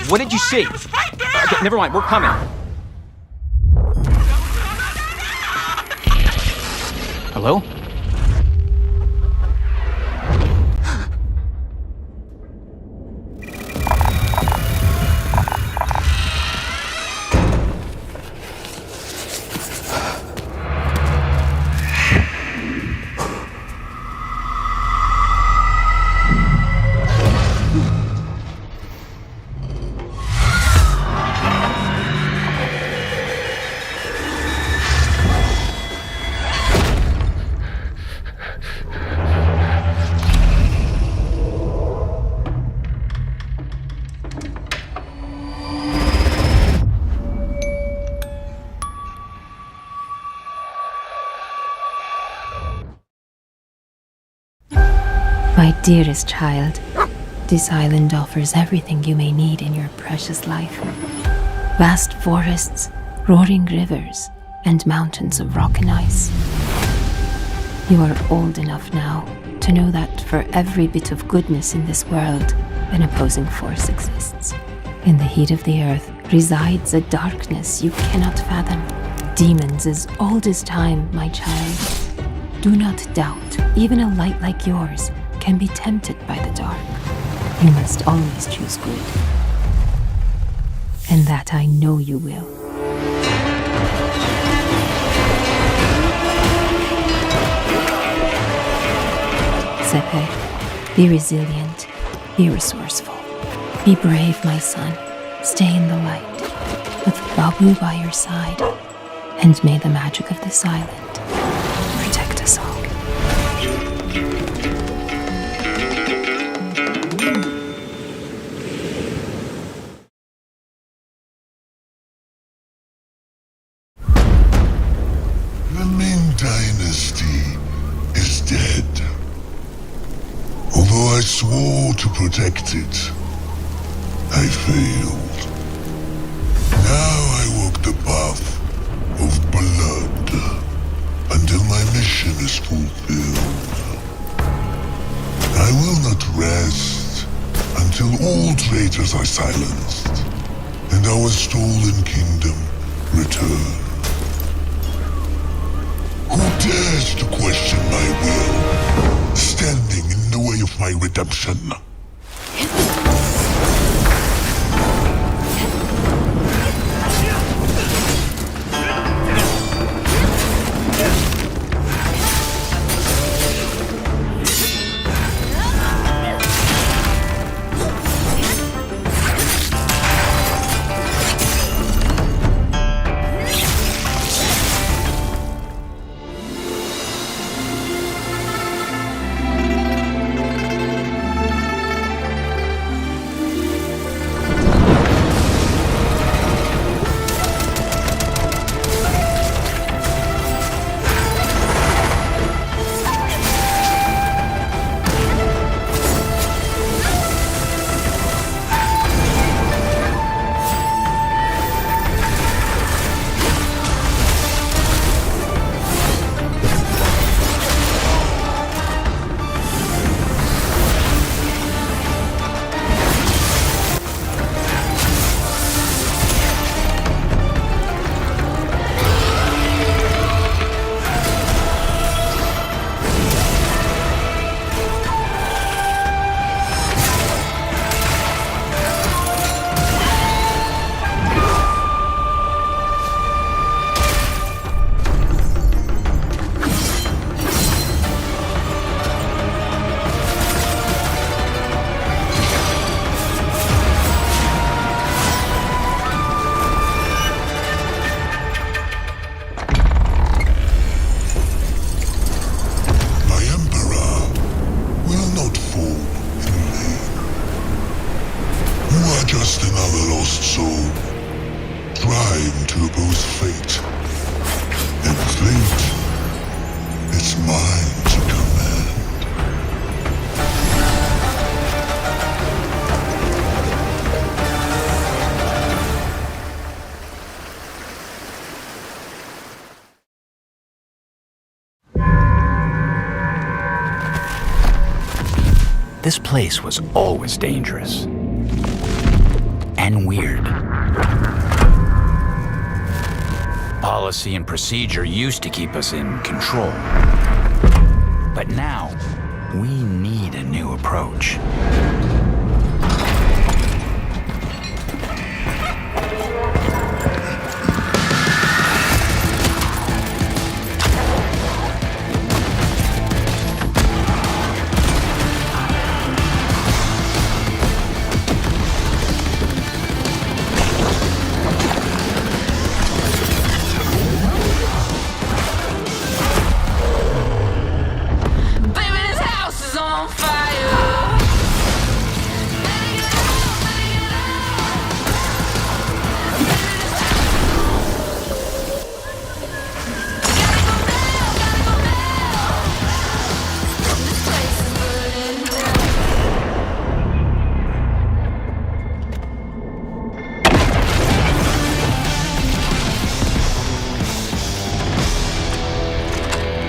What did you see? Okay, never mind, we're coming. Hello? My dearest child, this island offers everything you may need in your precious life. Vast forests, roaring rivers, and mountains of rock and ice. You are old enough now to know that for every bit of goodness in this world, an opposing force exists. In the heat of the earth resides a darkness you cannot fathom. Demons as old as time, my child. Do not doubt, even a light like yours can be tempted by the dark. You must always choose good. And that I know you will. Sepe, be resilient, be resourceful. Be brave, my son. Stay in the light, with Babu by your side. And may the magic of this island protect us all. The Ming Dynasty is dead. Although I swore to protect it, I failed. Now I walk the path of blood until my mission is fulfilled. I will not rest until all traitors are silenced and our stolen kingdom returned. Who dares to question my will, standing in the way of my redemption? This place was always dangerous. And weird. Policy and procedure used to keep us in control. But now, we need a new approach.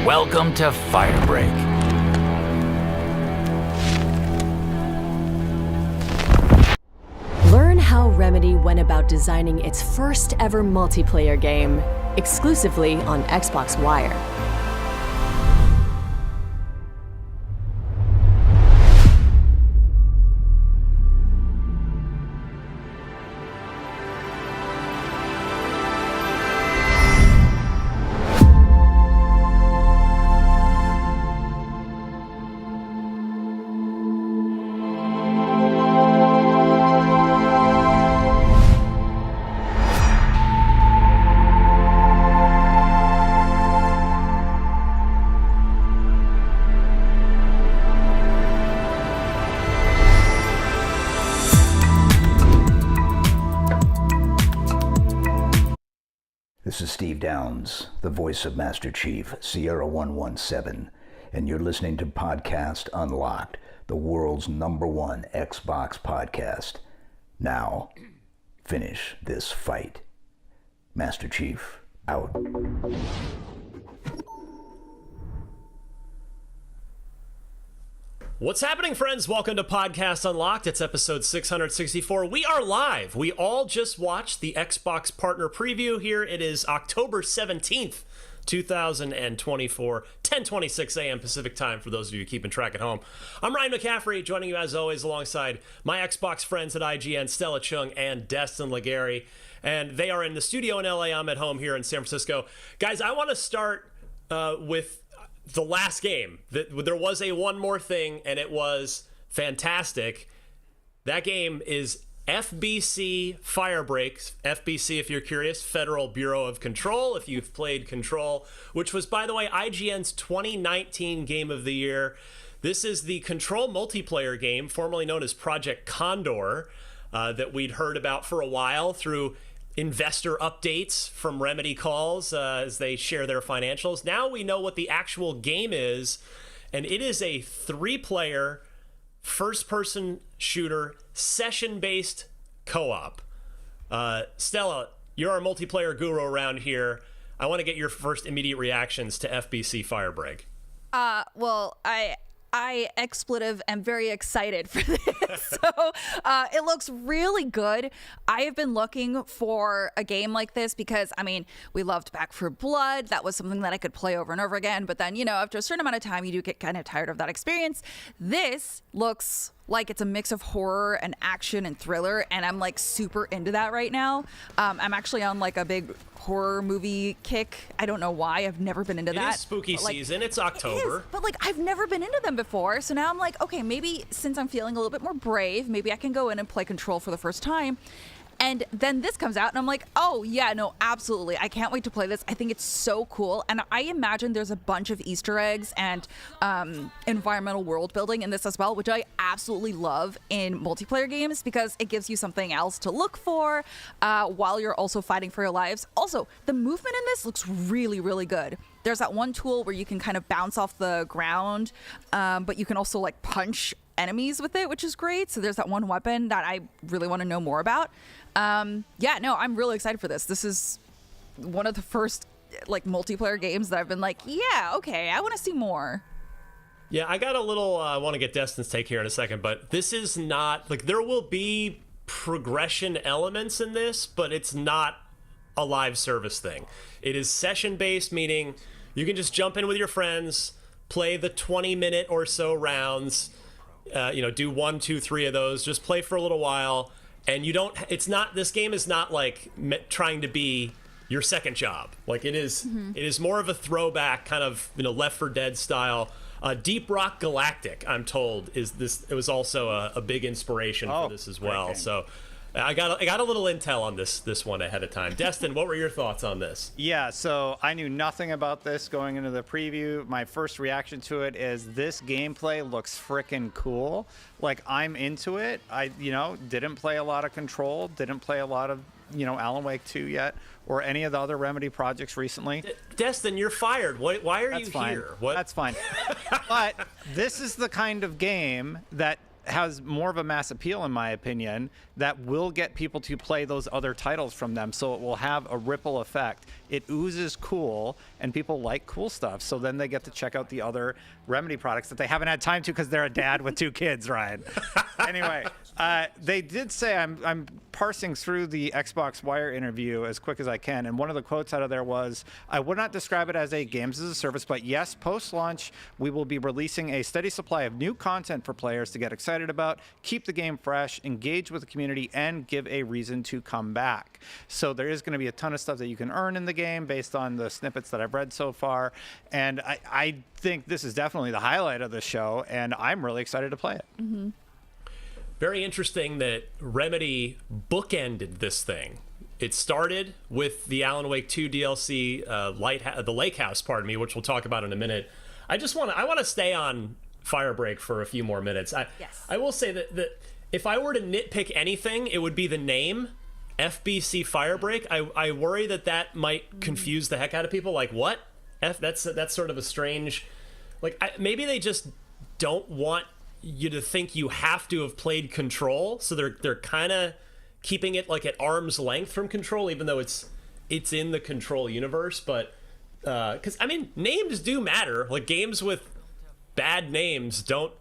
Welcome to Firebreak. Learn how Remedy went about designing its first ever multiplayer game, exclusively on Xbox Wire. This is Steve Downs, the voice of Master Chief, Sierra 117, and you're listening to Podcast Unlocked, the world's #1 Xbox podcast. Now, finish this fight. Master Chief, out. What's happening, friends? Welcome to Podcast Unlocked. It's episode 664. We are live. We all just watched the Xbox Partner Preview here. It is October 17th, 2024, 10:26 a.m. Pacific time for those of you keeping track at home. I'm Ryan McCaffrey, joining you as always alongside my Xbox friends at IGN, Stella Chung and Destin Legary. And they are in the studio in LA. I'm at home here in San Francisco. Guys, I want to start with the last game. There was a one more thing, and it was fantastic. That game is FBC Firebreak. FBC, if you're curious, Federal Bureau of Control, if you've played Control, which was, by the way, IGN's 2019 Game of the Year. This is the Control multiplayer game, formerly known as Project Condor, that we'd heard about for a while through investor updates from Remedy calls as they share their financials. Now we know what the actual game is, and it is a 3-player first-person shooter session-based co-op. Stella, you're our multiplayer guru around here. I want to get your first immediate reactions to FBC Firebreak. Well, I expletive am very excited for this. So it looks really good. I have been looking for a game like this because, I mean, we loved Back 4 Blood. That was something that I could play over and over again. But then, you know, after a certain amount of time, you do get kind of tired of that experience. This looks like it's a mix of horror and action and thriller, and I'm like super into that right now. I'm actually on like a big horror movie kick. I don't know why. I've never been into that. It is spooky season. It's October. It is, but like I've never been into them before. So now I'm like, okay, maybe since I'm feeling a little bit more brave, maybe I can go in and play Control for the first time. And then this comes out and I'm like, oh yeah, no, absolutely. I can't wait to play this. I think it's so cool. And I imagine there's a bunch of Easter eggs and environmental world building in this as well, which I absolutely love in multiplayer games because it gives you something else to look for while you're also fighting for your lives. Also, the movement in this looks really, really good. There's that one tool where you can kind of bounce off the ground, but you can also like punch enemies with it, which is great. So there's that one weapon that I really want to know more about. Yeah, no, I'm really excited for this. This is one of the first like multiplayer games that I've been like, yeah, okay, I want to see more. Yeah, I got a little. I want to get Destin's take here in a second, but this is not like there will be progression elements in this, but it's not a live service thing. It is session based, meaning you can just jump in with your friends, play the 20-minute or so rounds. Do 1, 2, 3 of those. Just play for a little while, and you don't. It's not. This game is not like trying to be your second job. Like it is. It is more of a throwback, kind of Left 4 Dead style. Deep Rock Galactic, I'm told, is this. It was also a big inspiration for this as well. So I got a little intel on this one ahead of time. Destin, what were your thoughts on this? Yeah, so I knew nothing about this going into the preview. My first reaction to it is this gameplay looks frickin' cool. Like, I'm into it. I didn't play a lot of Control, didn't play a lot of Alan Wake 2 yet, or any of the other Remedy projects recently. Destin, you're fired. Why are That's you fine. here? What? That's fine. But this is the kind of game that has more of a mass appeal, in my opinion, that will get people to play those other titles from them. So it will have a ripple effect. It oozes cool, and people like cool stuff. So then they get to check out the other Remedy products that they haven't had time to because they're a dad with 2 kids, Ryan. Anyway, they did say, I'm parsing through the Xbox Wire interview as quick as I can, and one of the quotes out of there was, I would not describe it as a games as a service, but yes, post-launch, we will be releasing a steady supply of new content for players to get excited about, keep the game fresh, engage with the community, and give a reason to come back. So there is going to be a ton of stuff that you can earn in the game based on the snippets that I've read so far, and I think this is definitely the highlight of the show, and I'm really excited to play it. Mm-hmm. Very interesting that Remedy bookended this thing. It started with the Alan Wake 2 DLC, the Lake House, pardon me, which we'll talk about in a minute. I want to stay on Firebreak for a few more minutes. I will say that if I were to nitpick anything, it would be the name, FBC Firebreak. I worry that might confuse the heck out of people. Like, what? That's sort of a strange... maybe they just don't want you to think you have to have played Control, so they're kind of keeping it like at arm's length from Control, even though it's in the Control universe. But because names do matter. Like, games with bad names don't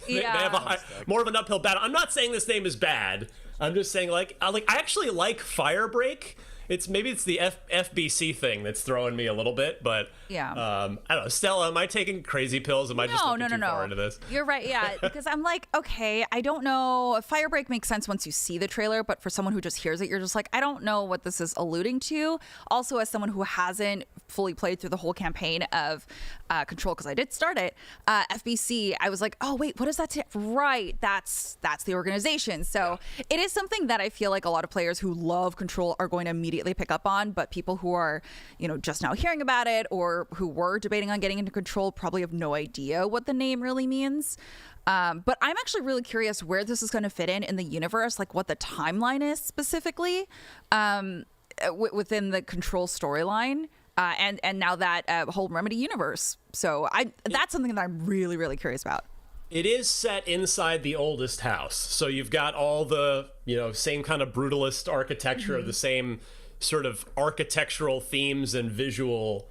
they have more of an uphill battle. I'm not saying this name is bad. I'm just saying I actually like Firebreak. It's the FBC thing that's throwing me a little bit, but yeah. I don't know. Stella, am I taking crazy pills? Am I just looking too far into this? You're right, yeah, because I'm like, okay, I don't know. Firebreak makes sense once you see the trailer, but for someone who just hears it, you're just like, I don't know what this is alluding to. Also, as someone who hasn't fully played through the whole campaign of Control, because I did start it, FBC, I was like, oh wait, what is that? Right, that's the organization. So it is something that I feel like a lot of players who love Control are going to immediately pick up on, but people who are, just now hearing about it or who were debating on getting into Control probably have no idea what the name really means. But I'm actually really curious where this is going to fit in the universe, like what the timeline is specifically within the Control storyline. And now that whole Remedy universe. So that's something that I'm really, really curious about. It is set inside the oldest house. So you've got all the, same kind of brutalist architecture, the same sort of architectural themes and visual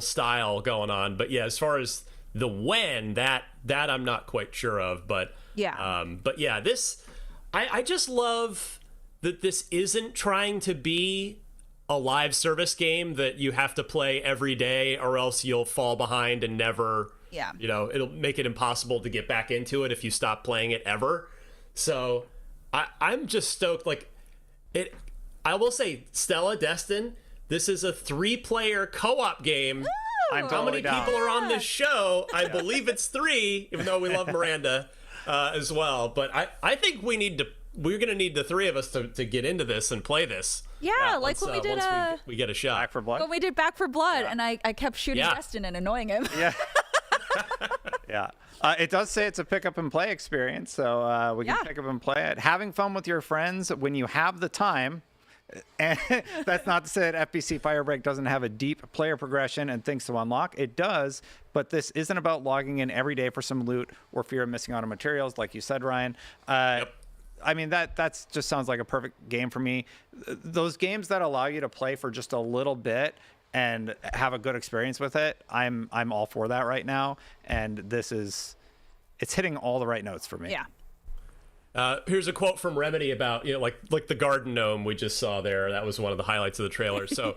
style going on. But yeah, as far as the when, that I'm not quite sure of. But yeah, this I just love that this isn't trying to be a live service game that you have to play every day or else you'll fall behind and never it'll make it impossible to get back into it if you stop playing it ever. So I'm just stoked. I will say, Stella, Destin, this is a 3-player co-op game. Ooh, I'm How many totally people are on this show? I believe it's 3, even though we love Miranda as well. But I think we're going to need the 3 of us to get into this and play this. Yeah, like when we did once we get a shot. Back 4 Blood? When we did Back 4 Blood, and I kept shooting Destin and annoying him. Yeah. Yeah. It does say it's a pick up and play experience, so we can pick up and play it. Having fun with your friends when you have the time. And that's not to say that FBC Firebreak doesn't have a deep player progression and things to unlock. It does, but this isn't about logging in every day for some loot or fear of missing out on materials, like you said, Ryan. I mean, that's just sounds like a perfect game for me. Those games that allow you to play for just a little bit and have a good experience with it, I'm all for that right now. And it's hitting all the right notes for me. Yeah. Here's a quote from Remedy about, like the garden gnome we just saw there. That was one of the highlights of the trailer. So,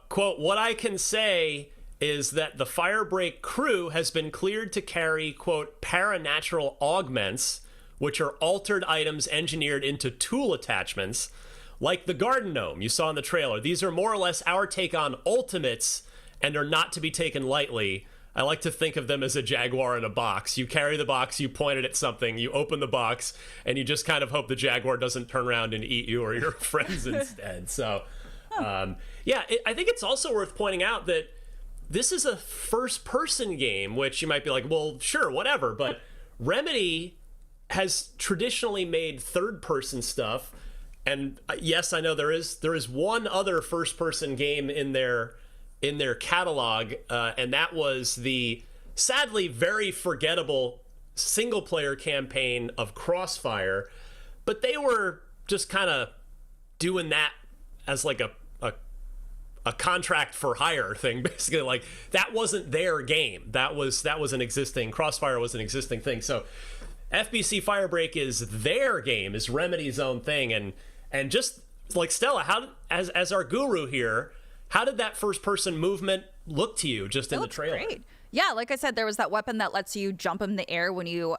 quote, "What I can say is that the Firebreak crew has been cleared to carry, quote, paranatural augments, which are altered items engineered into tool attachments, like the garden gnome you saw in the trailer. These are more or less our take on ultimates and are not to be taken lightly. I like to think of them as a jaguar in a box. You carry the box, you point it at something, you open the box, and you just kind of hope the jaguar doesn't turn around and eat you or your friends instead." So, I think it's also worth pointing out that this is a first-person game, which you might be like, well, sure, whatever, but Remedy has traditionally made third-person stuff. And yes, I know there is one other first-person game in their catalog, and that was the sadly very forgettable single-player campaign of Crossfire. But they were just kind of doing that as like a contract for hire thing, basically. Like, that wasn't their game. That was an existing Crossfire was an existing thing. So FBC Firebreak is their game, is Remedy's own thing, and just like Stella, how as our guru here, how did that first person movement look to you just in the trailer? Great. Yeah, like I said, there was that weapon that lets you jump in the air when you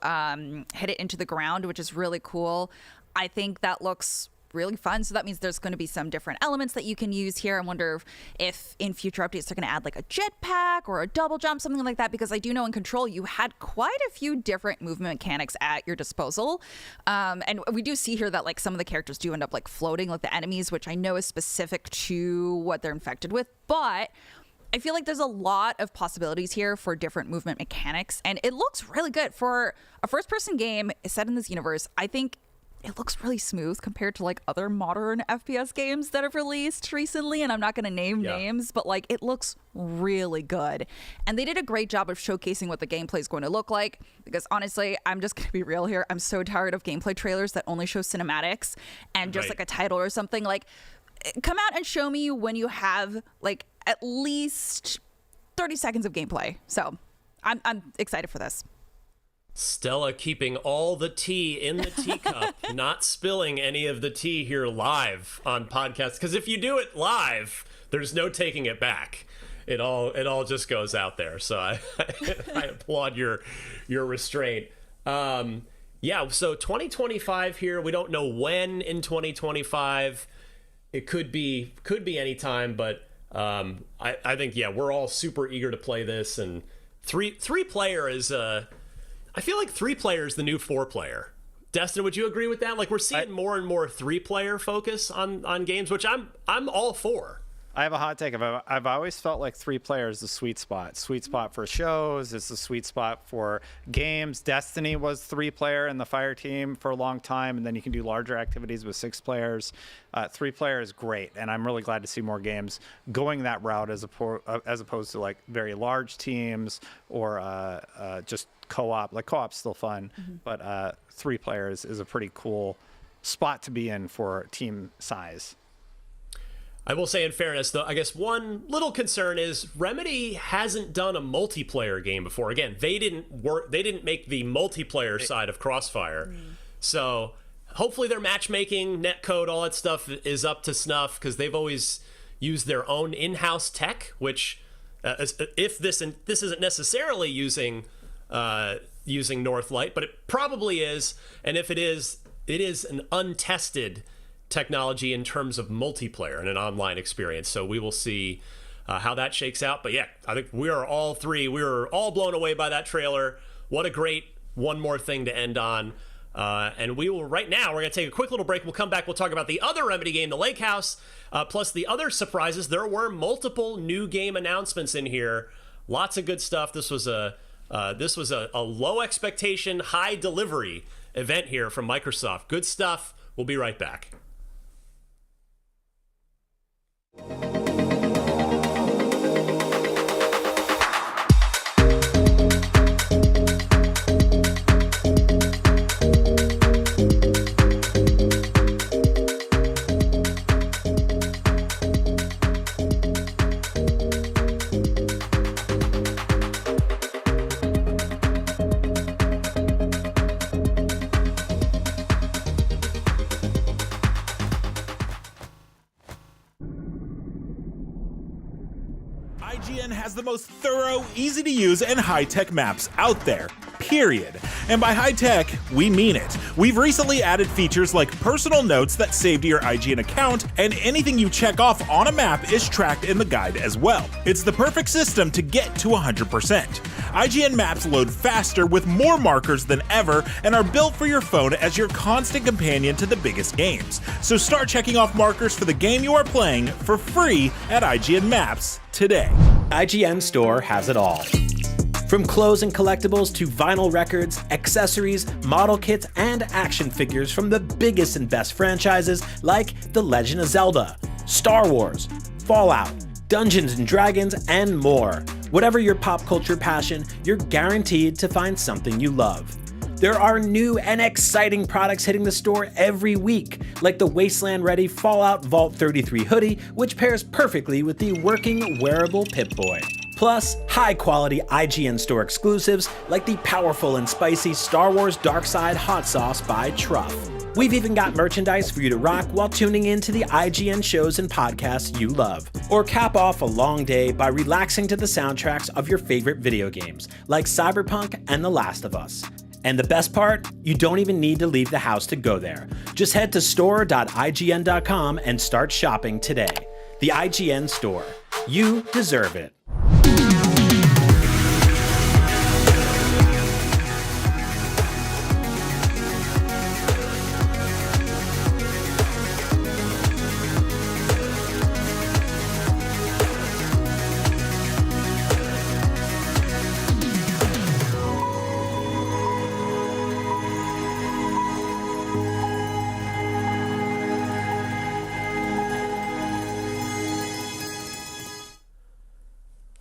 hit it into the ground, which is really cool. I think that looks really fun. So that means there's going to be some different elements that you can use here. I wonder if in future updates they're going to add like a jetpack or a double jump, something like that, because I do know in Control you had quite a few different movement mechanics at your disposal. And we do see here that like some of the characters do end up like floating, like the enemies, which I know is specific to what they're infected with, but I feel like there's a lot of possibilities here for different movement mechanics, and it looks really good for a first-person game set in this universe. I think it looks really smooth compared to like other modern FPS games that have released recently, and I'm not going to name names, but like it looks really good. And they did a great job of showcasing what the gameplay is going to look like, because honestly, I'm just going to be real here. I'm so tired of gameplay trailers that only show cinematics and just like a title or something. Like, come out and show me when you have like at least 30 seconds of gameplay. So I'm excited for this. Stella keeping all the tea in the teacup, not spilling any of the tea here live on podcast. Because if you do it live, there's no taking it back. It all just goes out there. So I applaud your restraint. So 2025 here. We don't know when in 2025. It could be any time, but I think we're all super eager to play this. And three player is I feel like 3-player is the new 4-player. Destin, would you agree with that? Like, we're seeing more and more 3-player focus on games, which I'm all for. I have a hot take. I've always felt like 3-player is the sweet spot. Sweet spot for shows. It's the sweet spot for games. Destiny was 3-player in the Fire Team for a long time, and then you can do larger activities with 6 players. 3-player is great, and I'm really glad to see more games going that route as opposed to like very large teams or just co-op. Like, co-op's still fun, but 3-player is a pretty cool spot to be in for team size. I will say, in fairness, though, I guess one little concern is Remedy hasn't done a multiplayer game before. Again, they didn't make the multiplayer side of Crossfire. So hopefully their matchmaking, netcode, all that stuff is up to snuff, because they've always used their own in-house tech, which if this isn't necessarily using Northlight, but it probably is. And if it is an untested technology in terms of multiplayer and an online experience. So we will see how that shakes out. But yeah, I think we were all blown away by that trailer. What a great one more thing to end on. And we're going to take a quick little break. We'll come back. We'll talk about the other Remedy game, The Lake House, plus the other surprises. There were multiple new game announcements in here. Lots of good stuff. This was a low expectation, high delivery event here from Microsoft. Good stuff. We'll be right back. the most thorough, easy to use, and high-tech maps out there. Period. And by high-tech, we mean it. We've recently added features like personal notes that save to your IGN account, and anything you check off on a map is tracked in the guide as well. It's the perfect system to get to 100%. IGN maps load faster with more markers than ever and are built for your phone as your constant companion to the biggest games. So start checking off markers for the game you are playing for free at IGN Maps today. IGN Store has it all. From clothes and collectibles to vinyl records, accessories, model kits, and action figures from the biggest and best franchises like The Legend of Zelda, Star Wars, Fallout, Dungeons & Dragons, and more. Whatever your pop culture passion, you're guaranteed to find something you love. There are new and exciting products hitting the store every week, like the Wasteland-ready Fallout Vault 33 hoodie, which pairs perfectly with the working wearable Pip-Boy. Plus, high-quality IGN Store exclusives like the powerful and spicy Star Wars Darkside Hot Sauce by Truff. We've even got merchandise for you to rock while tuning in to the IGN shows and podcasts you love. Or cap off a long day by relaxing to the soundtracks of your favorite video games, like Cyberpunk and The Last of Us. And the best part? You don't even need to leave the house to go there. Just head to store.ign.com and start shopping today. The IGN Store. You deserve it.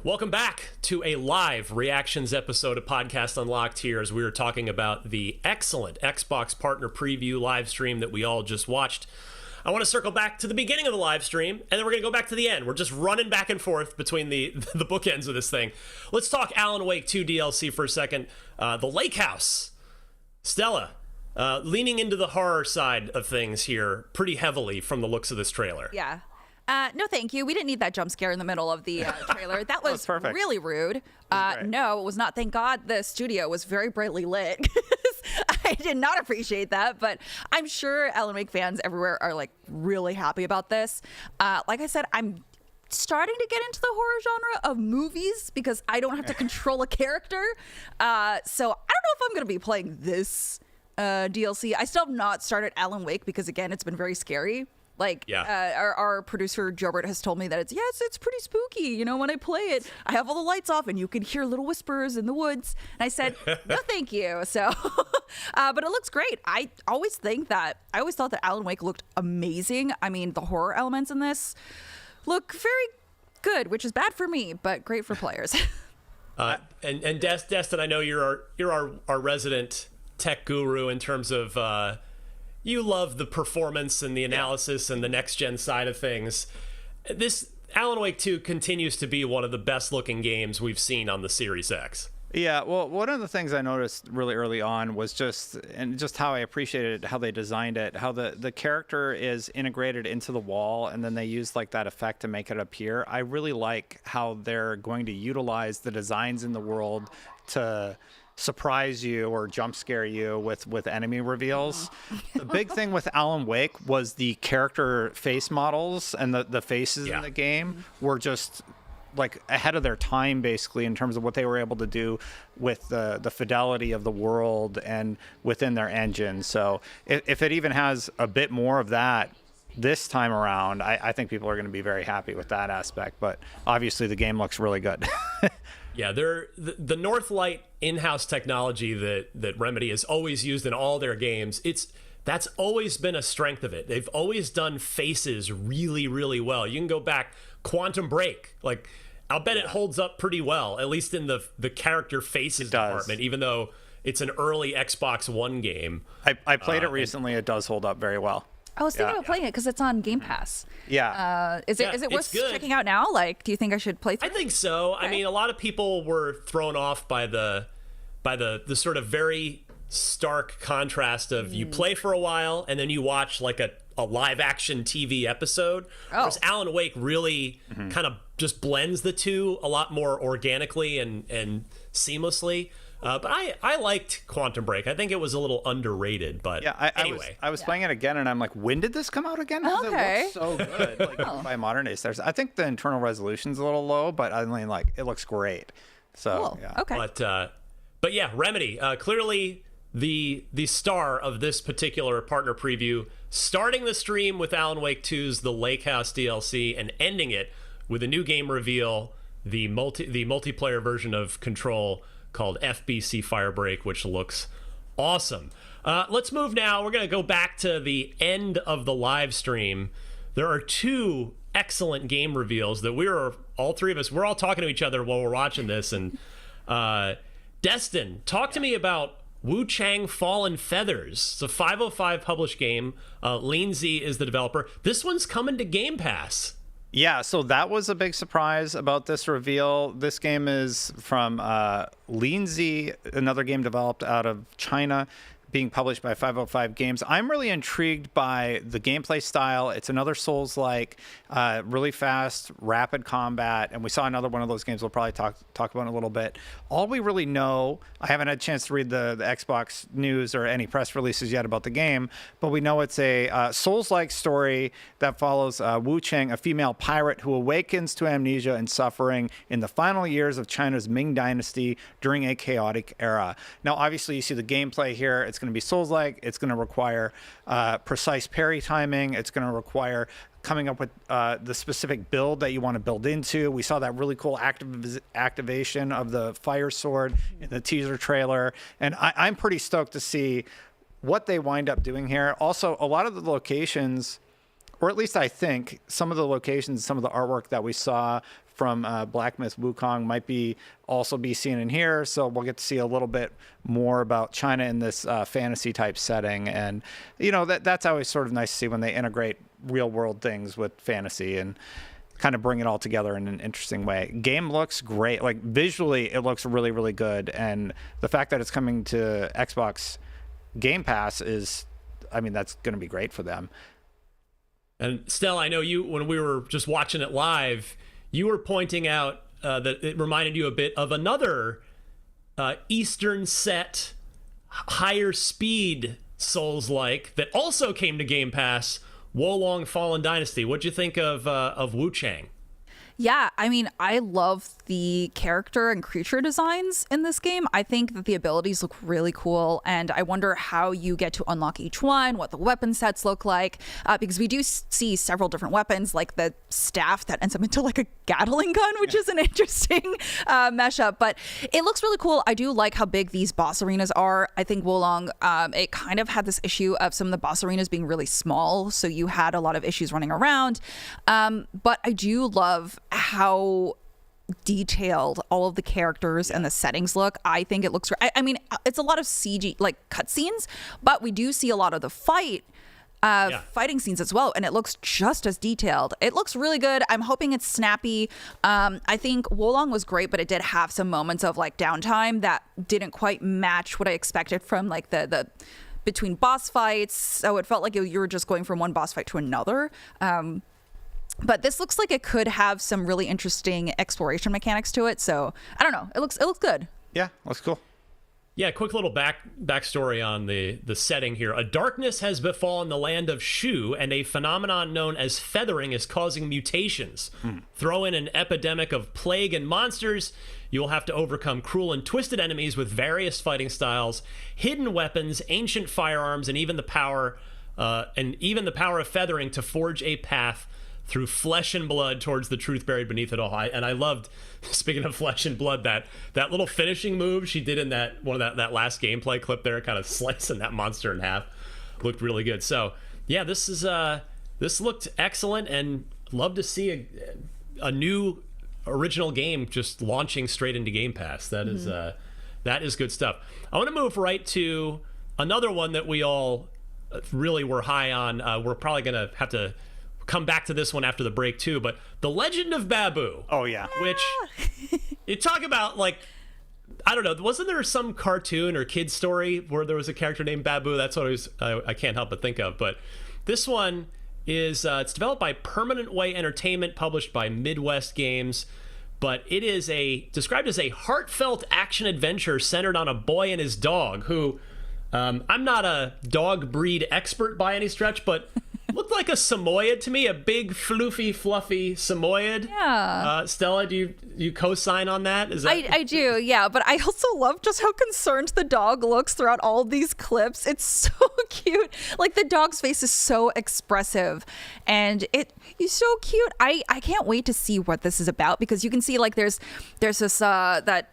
Welcome back to a live reactions episode of Podcast Unlocked here as we were talking about the excellent Xbox partner preview live stream that we all just watched. I want to circle back to the beginning of the live stream, and then we're going to go back to the end. We're just running back and forth between the bookends of this thing. Let's talk Alan Wake 2 DLC for a second. The Lake House. Stella, leaning into the horror side of things here pretty heavily from the looks of this trailer. Yeah. No, thank you. We didn't need that jump scare in the middle of the trailer. That was really rude. No, it was not. Thank God the studio was very brightly lit. I did not appreciate that, but I'm sure Alan Wake fans everywhere are like really happy about this. Like I said, I'm starting to get into the horror genre of movies because I don't have to control a character. So I don't know if I'm going to be playing this DLC. I still have not started Alan Wake because, again, it's been very scary. Like, our producer, Jobert, has told me that it's pretty spooky. You know, when I play it, I have all the lights off and you can hear little whispers in the woods. And I said, no, thank you. So, but it looks great. I always thought that Alan Wake looked amazing. I mean, the horror elements in this look very good, which is bad for me, but great for players. And Destin, I know you're our resident tech guru in terms of, you love the performance and the analysis and the next-gen side of things. This Alan Wake 2 continues to be one of the best-looking games we've seen on the Series X. Yeah, well, one of the things I noticed really early on was just how I appreciated how they designed it, how the character is integrated into the wall, and then they use like that effect to make it appear. I really like how they're going to utilize the designs in the world to surprise you or jump scare you with enemy reveals. The big thing with Alan Wake was the character face models and the faces in the game were just like ahead of their time, basically, in terms of what they were able to do with the fidelity of the world and within their engine. So if it even has a bit more of that this time around, I think people are going to be very happy with that aspect. But obviously the game looks really good. Yeah, the Northlight in-house technology that Remedy has always used in all their games, that's always been a strength of it. They've always done faces really, really well. You can go back, Quantum Break, like I'll bet it holds up pretty well, at least in the character faces department, even though it's an early Xbox One game. I played it recently. It does hold up very well. I was thinking about playing it because it's on Game Pass. Yeah. Is it worth checking out now? Like, do you think I should play through? I think so. Okay. I mean, a lot of people were thrown off by the sort of very stark contrast of you play for a while and then you watch like a a live action TV episode. Whereas Alan Wake really kind of just blends the two a lot more organically and seamlessly. But I liked Quantum Break. I think it was a little underrated, but anyway. I was playing it again, and I'm like, when did this come out again? 'Cause Okay. It looks so good by modern day standards. I think the internal resolution's a little low, but I mean, like, it looks great. So, yeah. Okay. But yeah, Remedy, clearly the star of this particular partner preview, starting the stream with Alan Wake 2's The Lake House DLC and ending it with a new game reveal, the multiplayer version of Control called FBC Firebreak, which looks awesome. Let's move now. We're going to go back to the end of the live stream. There are two excellent game reveals that all three of us, we're all talking to each other while we're watching this. And Destin, talk to me about Wu Chang Fallen Feathers. It's a 505 published game. Lean Z is the developer. This one's coming to Game Pass. Yeah, so that was a big surprise about this reveal. This game is from Lean Z, another game developed out of China, being published by 505 Games. I'm really intrigued by the gameplay style. It's another Souls-like, really fast, rapid combat, and we saw another one of those games we'll probably talk about in a little bit. All we really know, I haven't had a chance to read the Xbox news or any press releases yet about the game, but we know it's a Souls-like story that follows Wu Chang, a female pirate who awakens to amnesia and suffering in the final years of China's Ming Dynasty during a chaotic era. Now, obviously, you see the gameplay here. It's going to be Souls-like. It's going to require precise parry timing. It's going to require coming up with the specific build that you want to build into. We saw that really cool activation of the fire sword in the teaser trailer, and I'm pretty stoked to see what they wind up doing here. Also, a lot of the locations, or at least I think some of the locations, some of the artwork that we saw from Black Myth Wukong might also be seen in here, so we'll get to see a little bit more about China in this fantasy type setting. And that's always sort of nice to see when they integrate real world things with fantasy and kind of bring it all together in an interesting way. Game looks great. Like, visually it looks really, really good, and the fact that it's coming to Xbox Game Pass that's going to be great for them. And Stella, I know you, when we were just watching it live, you were pointing out that it reminded you a bit of another Eastern set, higher speed Souls-like that also came to Game Pass, Wolong Fallen Dynasty. What'd you think of Wu Chang? Yeah, I mean, I love the character and creature designs in this game. I think that the abilities look really cool, and I wonder how you get to unlock each one, what the weapon sets look like, because we do see several different weapons, like the staff that ends up into like a Gatling gun, which is an interesting mashup, but it looks really cool. I do like how big these boss arenas are. I think Wolong, it kind of had this issue of some of the boss arenas being really small, so you had a lot of issues running around, but I do love how detailed all of the characters and the settings look. I think it looks, I mean, it's a lot of CG, like cutscenes, but we do see a lot of the fighting scenes as well, and it looks just as detailed. It looks really good. I'm hoping it's snappy. I think Wolong was great, but it did have some moments of like downtime that didn't quite match what I expected from like the between boss fights. So it felt like you were just going from one boss fight to another. But this looks like it could have some really interesting exploration mechanics to it. So I don't know. It looks good. Yeah, looks cool. Yeah, quick little backstory on the setting here. A darkness has befallen the land of Shu, and a phenomenon known as feathering is causing mutations. Throw in an epidemic of plague and monsters. You will have to overcome cruel and twisted enemies with various fighting styles, hidden weapons, ancient firearms, and even the power of feathering to forge a path through flesh and blood towards the truth buried beneath it all. And I loved, speaking of flesh and blood, that little finishing move she did in that last gameplay clip there, kind of slicing that monster in half. Looked really good. So yeah, this looked excellent, and love to see a new original game just launching straight into Game Pass. That is good stuff. I want to move right to another one that we all really were high on. We're probably gonna have to come back to this one after the break too, but The Legend of Babu. Oh yeah. Which you talk about, like, I don't know, wasn't there some cartoon or kid story where there was a character named Babu? That's what I can't help but think of. But This one is it's developed by Permanent Way Entertainment, published by Midwest Games, but it is described as a heartfelt action adventure centered on a boy and his dog, who I'm not a dog breed expert by any stretch, but looked like a Samoyed to me, a big, floofy, fluffy Samoyed. Yeah. Stella, do you co-sign on that? Is that? I do, yeah. But I also love just how concerned the dog looks throughout all these clips. It's so cute. Like, the dog's face is so expressive, and he's so cute. I can't wait to see what this is about, because you can see, like, there's this that.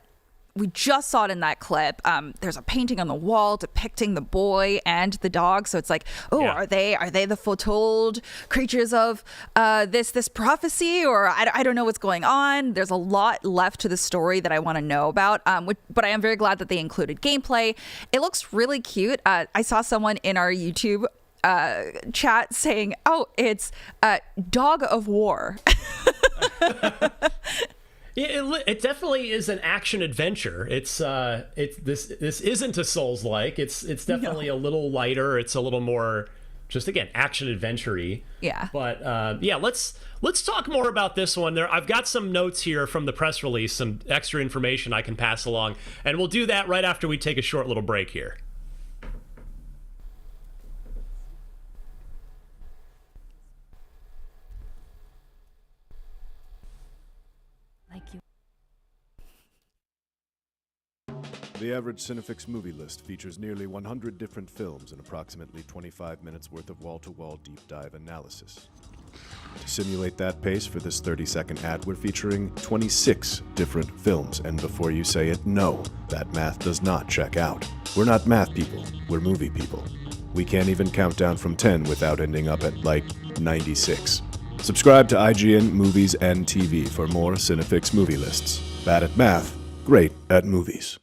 We just saw it in that clip. There's a painting on the wall depicting the boy and the dog. So it's like, are they the foretold creatures of this prophecy? Or I don't know what's going on. There's a lot left to the story that I want to know about. But I am very glad that they included gameplay. It looks really cute. I saw someone in our YouTube chat saying, it's Dog of War. It definitely is an action adventure. This isn't a Souls-like. It's definitely a little lighter. It's a little more, just again, action adventure-y. Yeah. But let's talk more about this one. I've got some notes here from the press release, some extra information I can pass along, and we'll do that right after we take a short little break here. The average Cinefix movie list features nearly 100 different films and approximately 25 minutes worth of wall-to-wall deep dive analysis. To simulate that pace for this 30-second ad, we're featuring 26 different films, and before you say it, no, that math does not check out. We're not math people, we're movie people. We can't even count down from 10 without ending up at, 96. Subscribe to IGN Movies and TV for more Cinefix movie lists. Bad at math, great at movies.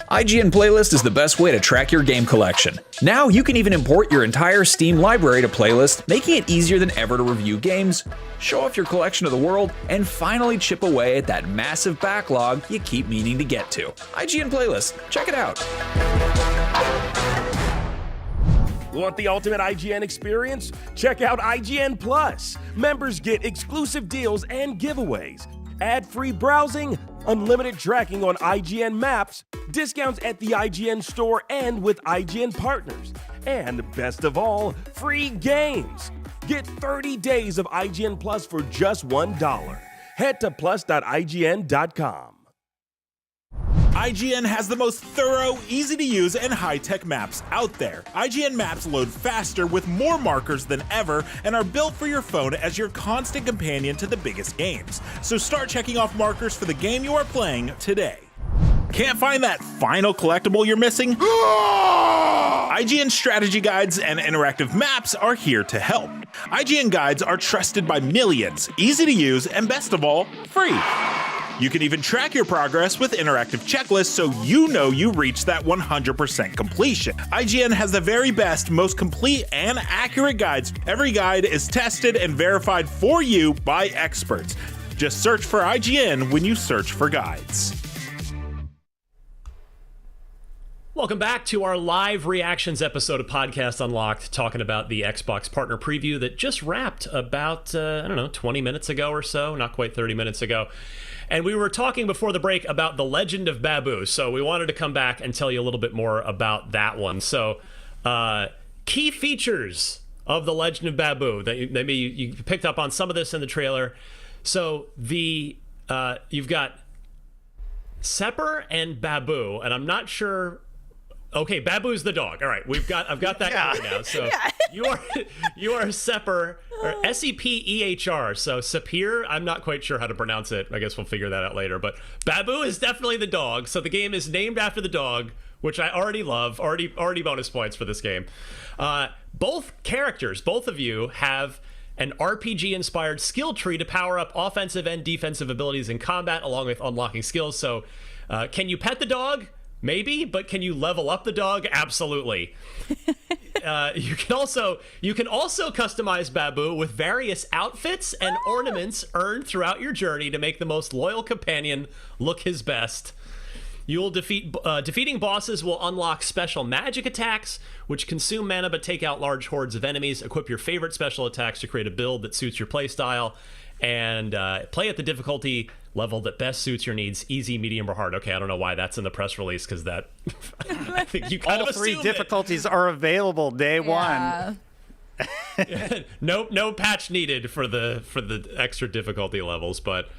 IGN Playlist is the best way to track your game collection. Now you can even import your entire Steam library to Playlist, making it easier than ever to review games, show off your collection to the world, and finally chip away at that massive backlog you keep meaning to get to. IGN Playlist, check it out. Want the ultimate IGN experience? Check out IGN Plus. Members get exclusive deals and giveaways, ad-free browsing, unlimited tracking on IGN Maps, discounts at the IGN store and with IGN partners, and best of all, free games. Get 30 days of IGN Plus for just $1. Head to plus.ign.com. IGN has the most thorough, easy-to-use, and high-tech maps out there. IGN maps load faster with more markers than ever and are built for your phone as your constant companion to the biggest games. So start checking off markers for the game you are playing today. Can't find that final collectible you're missing? IGN strategy guides and interactive maps are here to help. IGN guides are trusted by millions, easy to use, and best of all, free. You can even track your progress with interactive checklists so you know you reached that 100% completion. IGN has the very best, most complete, and accurate guides. Every guide is tested and verified for you by experts. Just search for IGN when you search for guides. Welcome back to our live reactions episode of Podcast Unlocked, talking about the Xbox partner preview that just wrapped about, 20 minutes ago or so, not quite 30 minutes ago. And we were talking before the break about The Legend of Babu, so we wanted to come back and tell you a little bit more about that one. So, key features of The Legend of Babu, that maybe you picked up on some of this in the trailer. So, you've got Sepper and Babu, and I'm not sure... Okay, Babu's the dog. All right, I've got that covered now. So you are Sepper, or Sepehr. So Sepehr, I'm not quite sure how to pronounce it. I guess we'll figure that out later. But Babu is definitely the dog. So the game is named after the dog, which I already love. Already bonus points for this game. Both characters, both of you, have an RPG-inspired skill tree to power up offensive and defensive abilities in combat, along with unlocking skills. So can you pet the dog? Maybe, but can you level up the dog? Absolutely. You can also customize Babu with various outfits and ornaments earned throughout your journey to make the most loyal companion look his best. You'll defeating bosses will unlock special magic attacks, which consume mana but take out large hordes of enemies. Equip your favorite special attacks to create a build that suits your playstyle, and play at the difficulty level that best suits your needs: easy, medium, or hard. Okay, I don't know why that's in the press release, because that I think you kind all of three assumed difficulties are available day one. No patch needed for the extra difficulty levels, but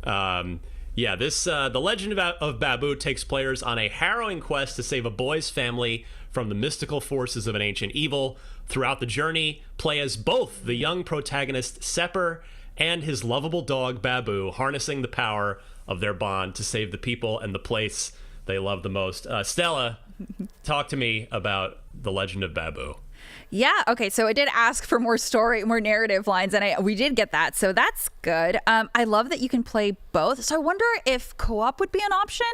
this The Legend of Babu takes players on a harrowing quest to save a boy's family from the mystical forces of an ancient evil. Throughout the journey, play as both the young protagonist Sepper and his lovable dog Babu, harnessing the power of their bond to save the people and the place they love the most. Stella, talk to me about The Legend of Babu. Yeah, okay, so I did ask for more story, more narrative lines, and we did get that, so that's good. I love that you can play both, so I wonder if co-op would be an option,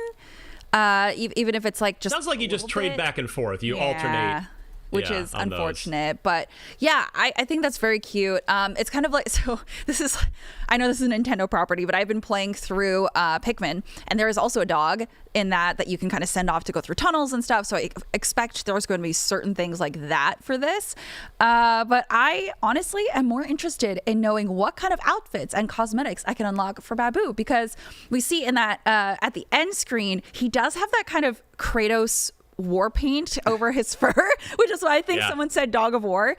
even if it's like just sounds like you just trade back and forth. You alternate. Which is unfortunate, but yeah, I think that's very cute. It's kind of like, so I know this is a Nintendo property, but I've been playing through Pikmin, and there is also a dog in that you can kind of send off to go through tunnels and stuff. So I expect there's going to be certain things like that for this. But I honestly am more interested in knowing what kind of outfits and cosmetics I can unlock for Babu, because we see in that at the end screen, he does have that kind of Kratos war paint over his fur, which is why I think someone said dog of war.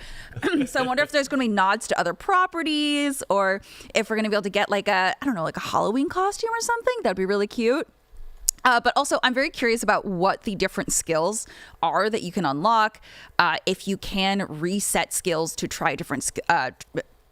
So I wonder if there's going to be nods to other properties, or if we're going to be able to get like a Halloween costume or something. That'd be really cute. But also, I'm very curious about what the different skills are that you can unlock. If you can reset skills to try different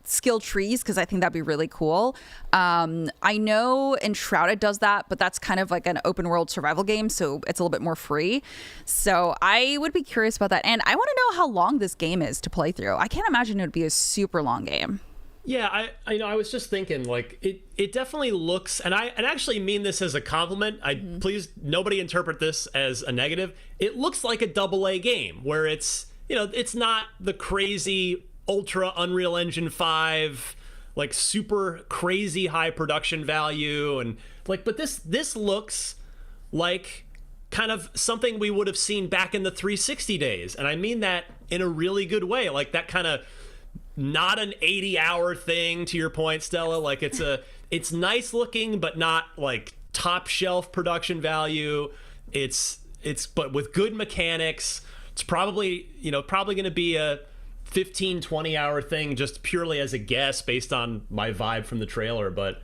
skill trees, because I think that'd be really cool. I know Enshrouded does that, but that's kind of like an open world survival game, so it's a little bit more free. So I would be curious about that, and I want to know how long this game is to play through. I can't imagine it would be a super long game. Yeah, I was just thinking, like, it definitely looks, and I actually mean this as a compliment. Please, nobody interpret this as a negative. It looks like a AA game where it's not the crazy ultra Unreal Engine 5, like super crazy high production value, and like, but this looks like kind of something we would have seen back in the 360 days, and I mean that in a really good way, like that kind of not an 80-hour thing, to your point, Stella. Like it's nice looking, but not like top shelf production value. It's but with good mechanics. It's probably going to be a 15-20 hour thing, just purely as a guess based on my vibe from the trailer, but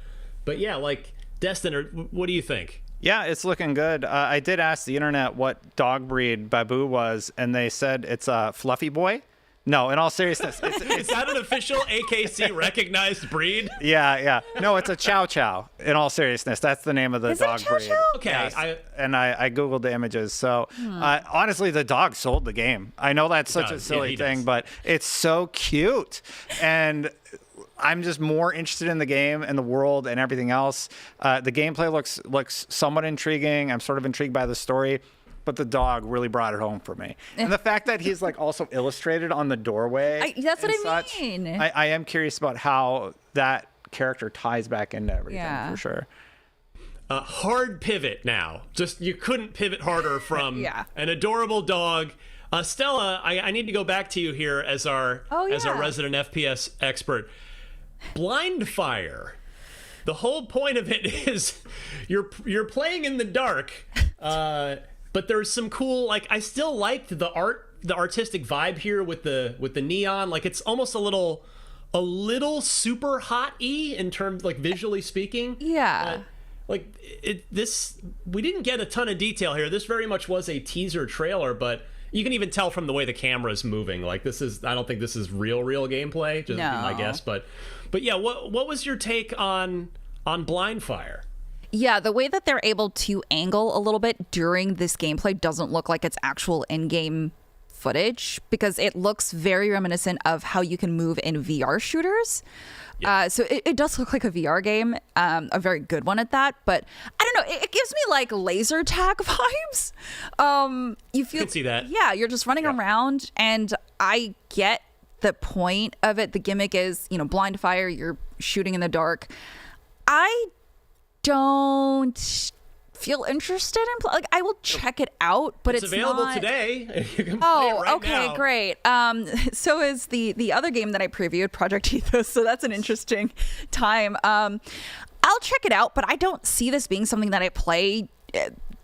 yeah, like, Destin, what do you think? Yeah, it's looking good. I did ask the internet what dog breed Babu was, and they said it's a fluffy boy. No, in all seriousness, is that an official AKC recognized breed? Yeah. No, it's a Chow Chow. In all seriousness, that's the name of the dog breed. Okay. Yes. I googled the images. So honestly, the dog sold the game. I know that's such a silly thing, but it's so cute, and I'm just more interested in the game and the world and everything else. The gameplay looks somewhat intriguing. I'm sort of intrigued by the story, but the dog really brought it home for me. And the fact that he's like also illustrated on the doorway. That's what I mean. I am curious about how that character ties back into everything for sure. Hard pivot now. Just, you couldn't pivot harder from an adorable dog. Stella, I need to go back to you here as our resident FPS expert. Blind Fire. The whole point of it is you're playing in the dark, but there's some cool, like, I still liked the artistic vibe here with the neon. Like, it's almost a little super hot-y in terms, like, visually speaking. Yeah. Like, we didn't get a ton of detail here. This very much was a teaser trailer, but you can even tell from the way the camera's moving. Like, I don't think this is real gameplay, just be my guess. But yeah, what was your take on Blind Fire? Yeah, the way that they're able to angle a little bit during this gameplay doesn't look like it's actual in-game footage, because it looks very reminiscent of how you can move in VR shooters. Yeah. So it does look like a VR game, a very good one at that. But I don't know, it gives me like laser tag vibes. You feel, I can see that. Yeah, you're just running around, and I get the point of it. The gimmick is, blind fire, you're shooting in the dark. I don't feel interested in like I will check it out, but it's available not... today. You can play it right okay, now. Great. So is the other game that I previewed, Project Ethos. So that's an interesting time. I'll check it out, but I don't see this being something that I play.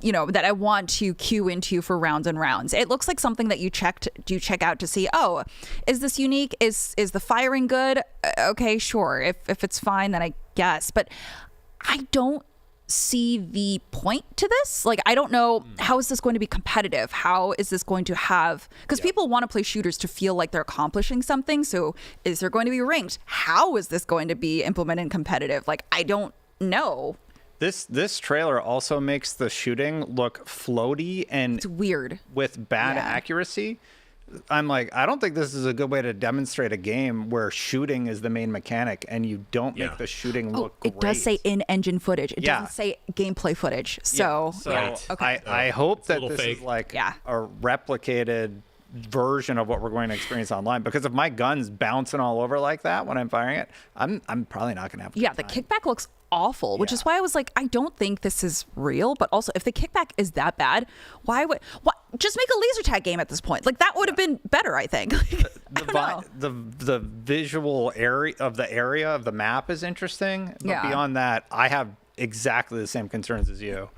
That I want to queue into for rounds and rounds. It looks like something that you check out to see, oh, is this unique? Is the firing good? Okay, sure. If it's fine, then I guess. But I don't see the point to this. Like, I don't know, how is this going to be competitive? How is this going to have, because people want to play shooters to feel like they're accomplishing something. So is there going to be ranked? How is this going to be implemented competitive? Like, I don't know. This trailer also makes the shooting look floaty and it's weird with bad accuracy. I'm like, I don't think this is a good way to demonstrate a game where shooting is the main mechanic and you don't make the shooting look great. It does say in-engine footage. It doesn't say gameplay footage. So, okay. I hope that this is like a replicated version of what we're going to experience online, because if my gun's bouncing all over like that when I'm firing it, I'm probably not going to have a good the time. kickback looks awful, which is why I was like, I don't think this is real. But also, if the kickback is that bad, why just make a laser tag game at this point? Like, that would have been better, I think. The visual area of the map is interesting, but beyond that, I have exactly the same concerns as you.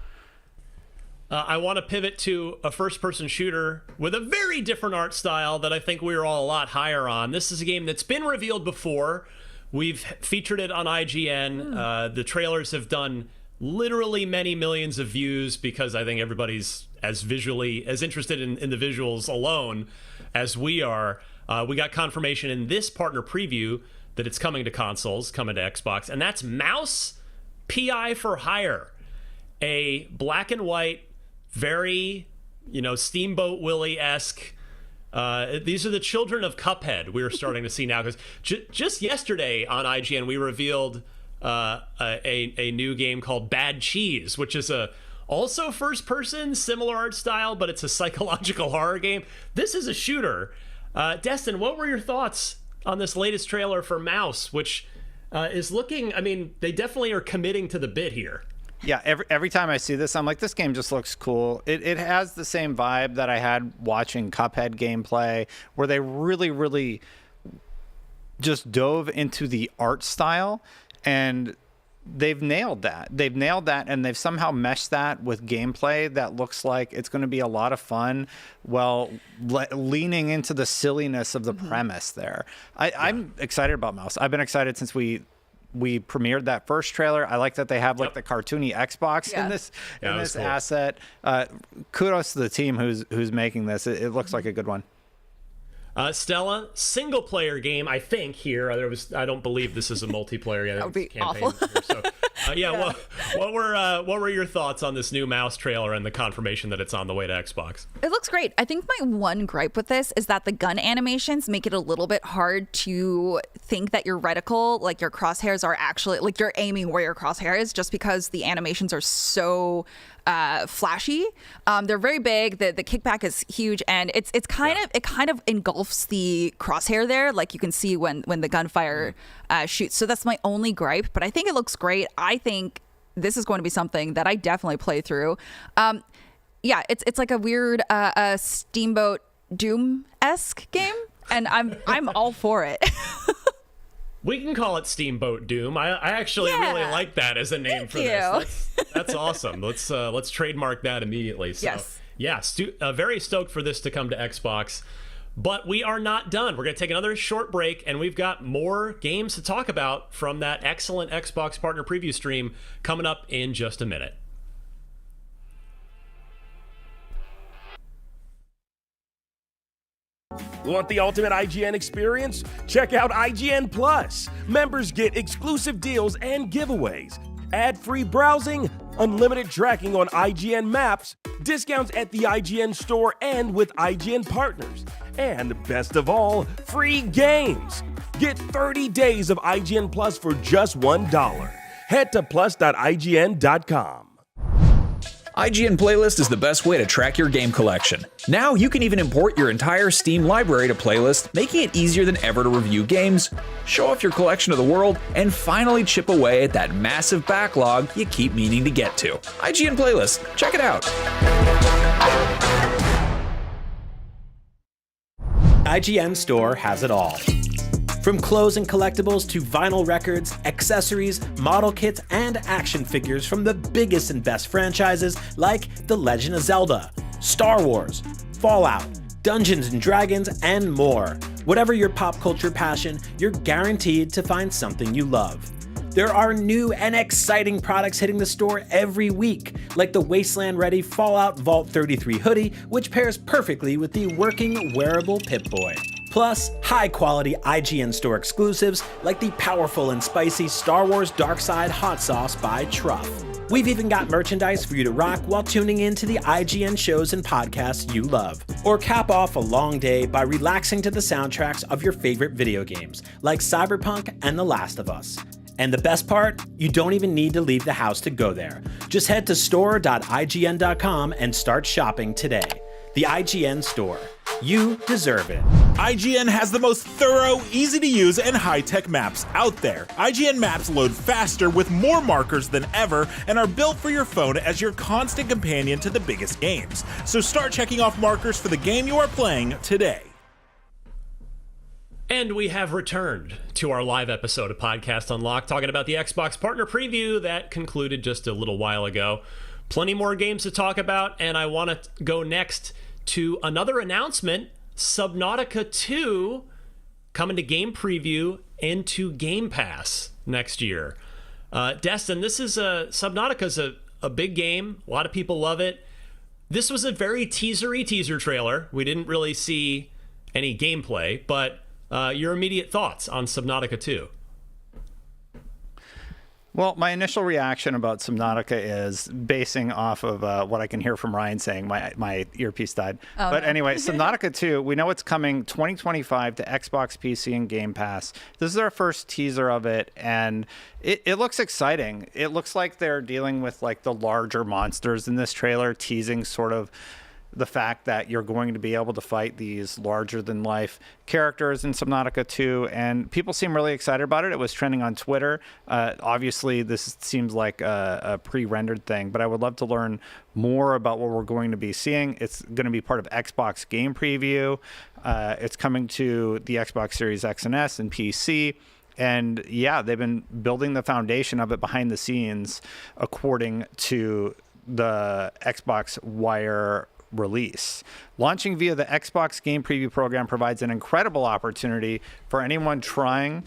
I want to pivot to a first-person shooter with a very different art style that I think we were all a lot higher on. This is a game that's been revealed before. We've featured it on IGN. The trailers have done literally many millions of views because I think everybody's as interested in the visuals alone as we are. We got confirmation in this partner preview that it's coming to consoles, coming to Xbox, and that's Mouse PI for Hire, a black and white, very, Steamboat Willie-esque. These are the children of Cuphead we are starting to see now, because just yesterday on IGN we revealed a new game called Bad Cheese, which is also first person, similar art style, but it's a psychological horror game. This is a shooter. Destin, what were your thoughts on this latest trailer for Mouse, which is looking, they definitely are committing to the bit here. Yeah, every time I see this, I'm like, this game just looks cool. It has the same vibe that I had watching Cuphead gameplay, where they really, really just dove into the art style, and they've nailed that. And they've somehow meshed that with gameplay that looks like it's going to be a lot of fun, while leaning into the silliness of the premise there. I'm excited about Mouse. I've been excited since we premiered that first trailer. I like that they have like the cartoony Xbox in this cool asset. Kudos to the team who's making this. It looks like a good one. Stella, single player game, I think here. I don't believe this is a multiplayer yet. That would be awful. What were your thoughts on this new Mouse trailer and the confirmation that it's on the way to Xbox? It looks great. I think my one gripe with this is that the gun animations make it a little bit hard to think that your reticle, like your crosshairs, are actually like you're aiming where your crosshair is, just because the animations are so flashy. They're very big. The kickback is huge, and it kind of engulfs the crosshair there, like you can see when the gunfire shoots. So that's my only gripe, but I think it looks great. I think this is going to be something that I definitely play through. It's like a weird Steamboat Doom-esque game, and I'm all for it. We can call it Steamboat Doom. I actually really like that as a name for this. That's awesome. Let's trademark that immediately. So, very stoked for this to come to Xbox. But we are not done. We're going to take another short break, and we've got more games to talk about from that excellent Xbox partner preview stream coming up in just a minute. Want the ultimate IGN experience? Check out IGN Plus. Members get exclusive deals and giveaways, ad-free browsing, unlimited tracking on IGN maps, discounts at the IGN store and with IGN partners, and best of all, free games. Get 30 days of IGN Plus for just $1. Head to plus.ign.com. IGN Playlist is the best way to track your game collection. Now you can even import your entire Steam library to Playlist, making it easier than ever to review games, show off your collection to the world, and finally chip away at that massive backlog you keep meaning to get to. IGN Playlist, check it out. IGN Store has it all. From clothes and collectibles to vinyl records, accessories, model kits, and action figures from the biggest and best franchises like The Legend of Zelda, Star Wars, Fallout, Dungeons & Dragons, and more. Whatever your pop culture passion, you're guaranteed to find something you love. There are new and exciting products hitting the store every week, like the Wasteland-ready Fallout Vault 33 hoodie, which pairs perfectly with the working wearable Pip-Boy. Plus, high-quality IGN Store exclusives like the powerful and spicy Star Wars Darkside Hot Sauce by Truff. We've even got merchandise for you to rock while tuning in to the IGN shows and podcasts you love. Or cap off a long day by relaxing to the soundtracks of your favorite video games, like Cyberpunk and The Last of Us. And the best part? You don't even need to leave the house to go there. Just head to store.ign.com and start shopping today. The IGN Store. You deserve it. IGN has the most thorough, easy-to-use, and high-tech maps out there. IGN maps load faster with more markers than ever and are built for your phone as your constant companion to the biggest games. So start checking off markers for the game you are playing today. And we have returned to our live episode of Podcast Unlocked, talking about the Xbox Partner Preview that concluded just a little while ago. Plenty more games to talk about, and I want to go next to another announcement. Subnautica 2 coming to Game Preview and to Game Pass next year. Destin, Subnautica's a big game. A lot of people love it. This was a very teaser trailer. We didn't really see any gameplay, but your immediate thoughts on Subnautica 2? Well, my initial reaction about Subnautica is basing off of what I can hear from Ryan saying. My earpiece died. Oh, but no. anyway, Subnautica 2, we know it's coming 2025 to Xbox, PC, and Game Pass. This is our first teaser of it, and it looks exciting. It looks like they're dealing with like the larger monsters in this trailer, teasing sort of the fact that you're going to be able to fight these larger-than-life characters in Subnautica 2, and people seem really excited about it. It was trending on Twitter. Obviously, this seems like a pre-rendered thing, but I would love to learn more about what we're going to be seeing. It's going to be part of Xbox Game Preview. It's coming to the Xbox Series X and S and PC. And yeah, they've been building the foundation of it behind the scenes according to the Xbox Wire release. Launching via the Xbox Game Preview program provides an incredible opportunity for anyone trying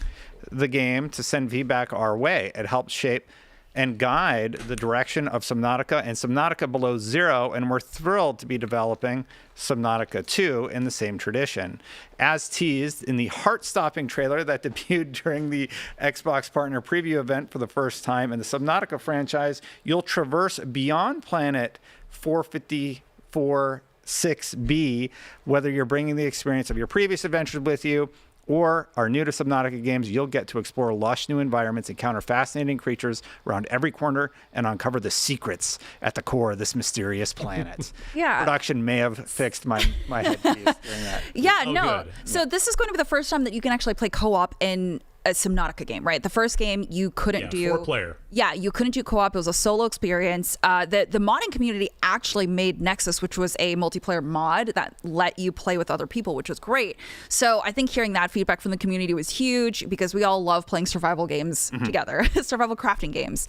the game to send feedback our way. It helps shape and guide the direction of Subnautica and Subnautica Below Zero, and we're thrilled to be developing Subnautica 2 in the same tradition. As teased in the heart-stopping trailer that debuted during the Xbox Partner Preview event for the first time in the Subnautica franchise, you'll traverse beyond planet 454-6B, whether you're bringing the experience of your previous adventures with you or are new to Subnautica games. You'll get to explore lush new environments, encounter fascinating creatures around every corner, and uncover the secrets at the core of this mysterious planet. Yeah. Production may have fixed my headpiece during that. Yeah, Oh, no. good. So this is going to be the first time that you can actually play co-op in a Subnautica game, right? The first game you couldn't do 4-player. Yeah, you couldn't do co-op. It was a solo experience. The modding community actually made Nexus, which was a multiplayer mod that let you play with other people, which was great. So I think hearing that feedback from the community was huge because we all love playing survival games together, survival crafting games.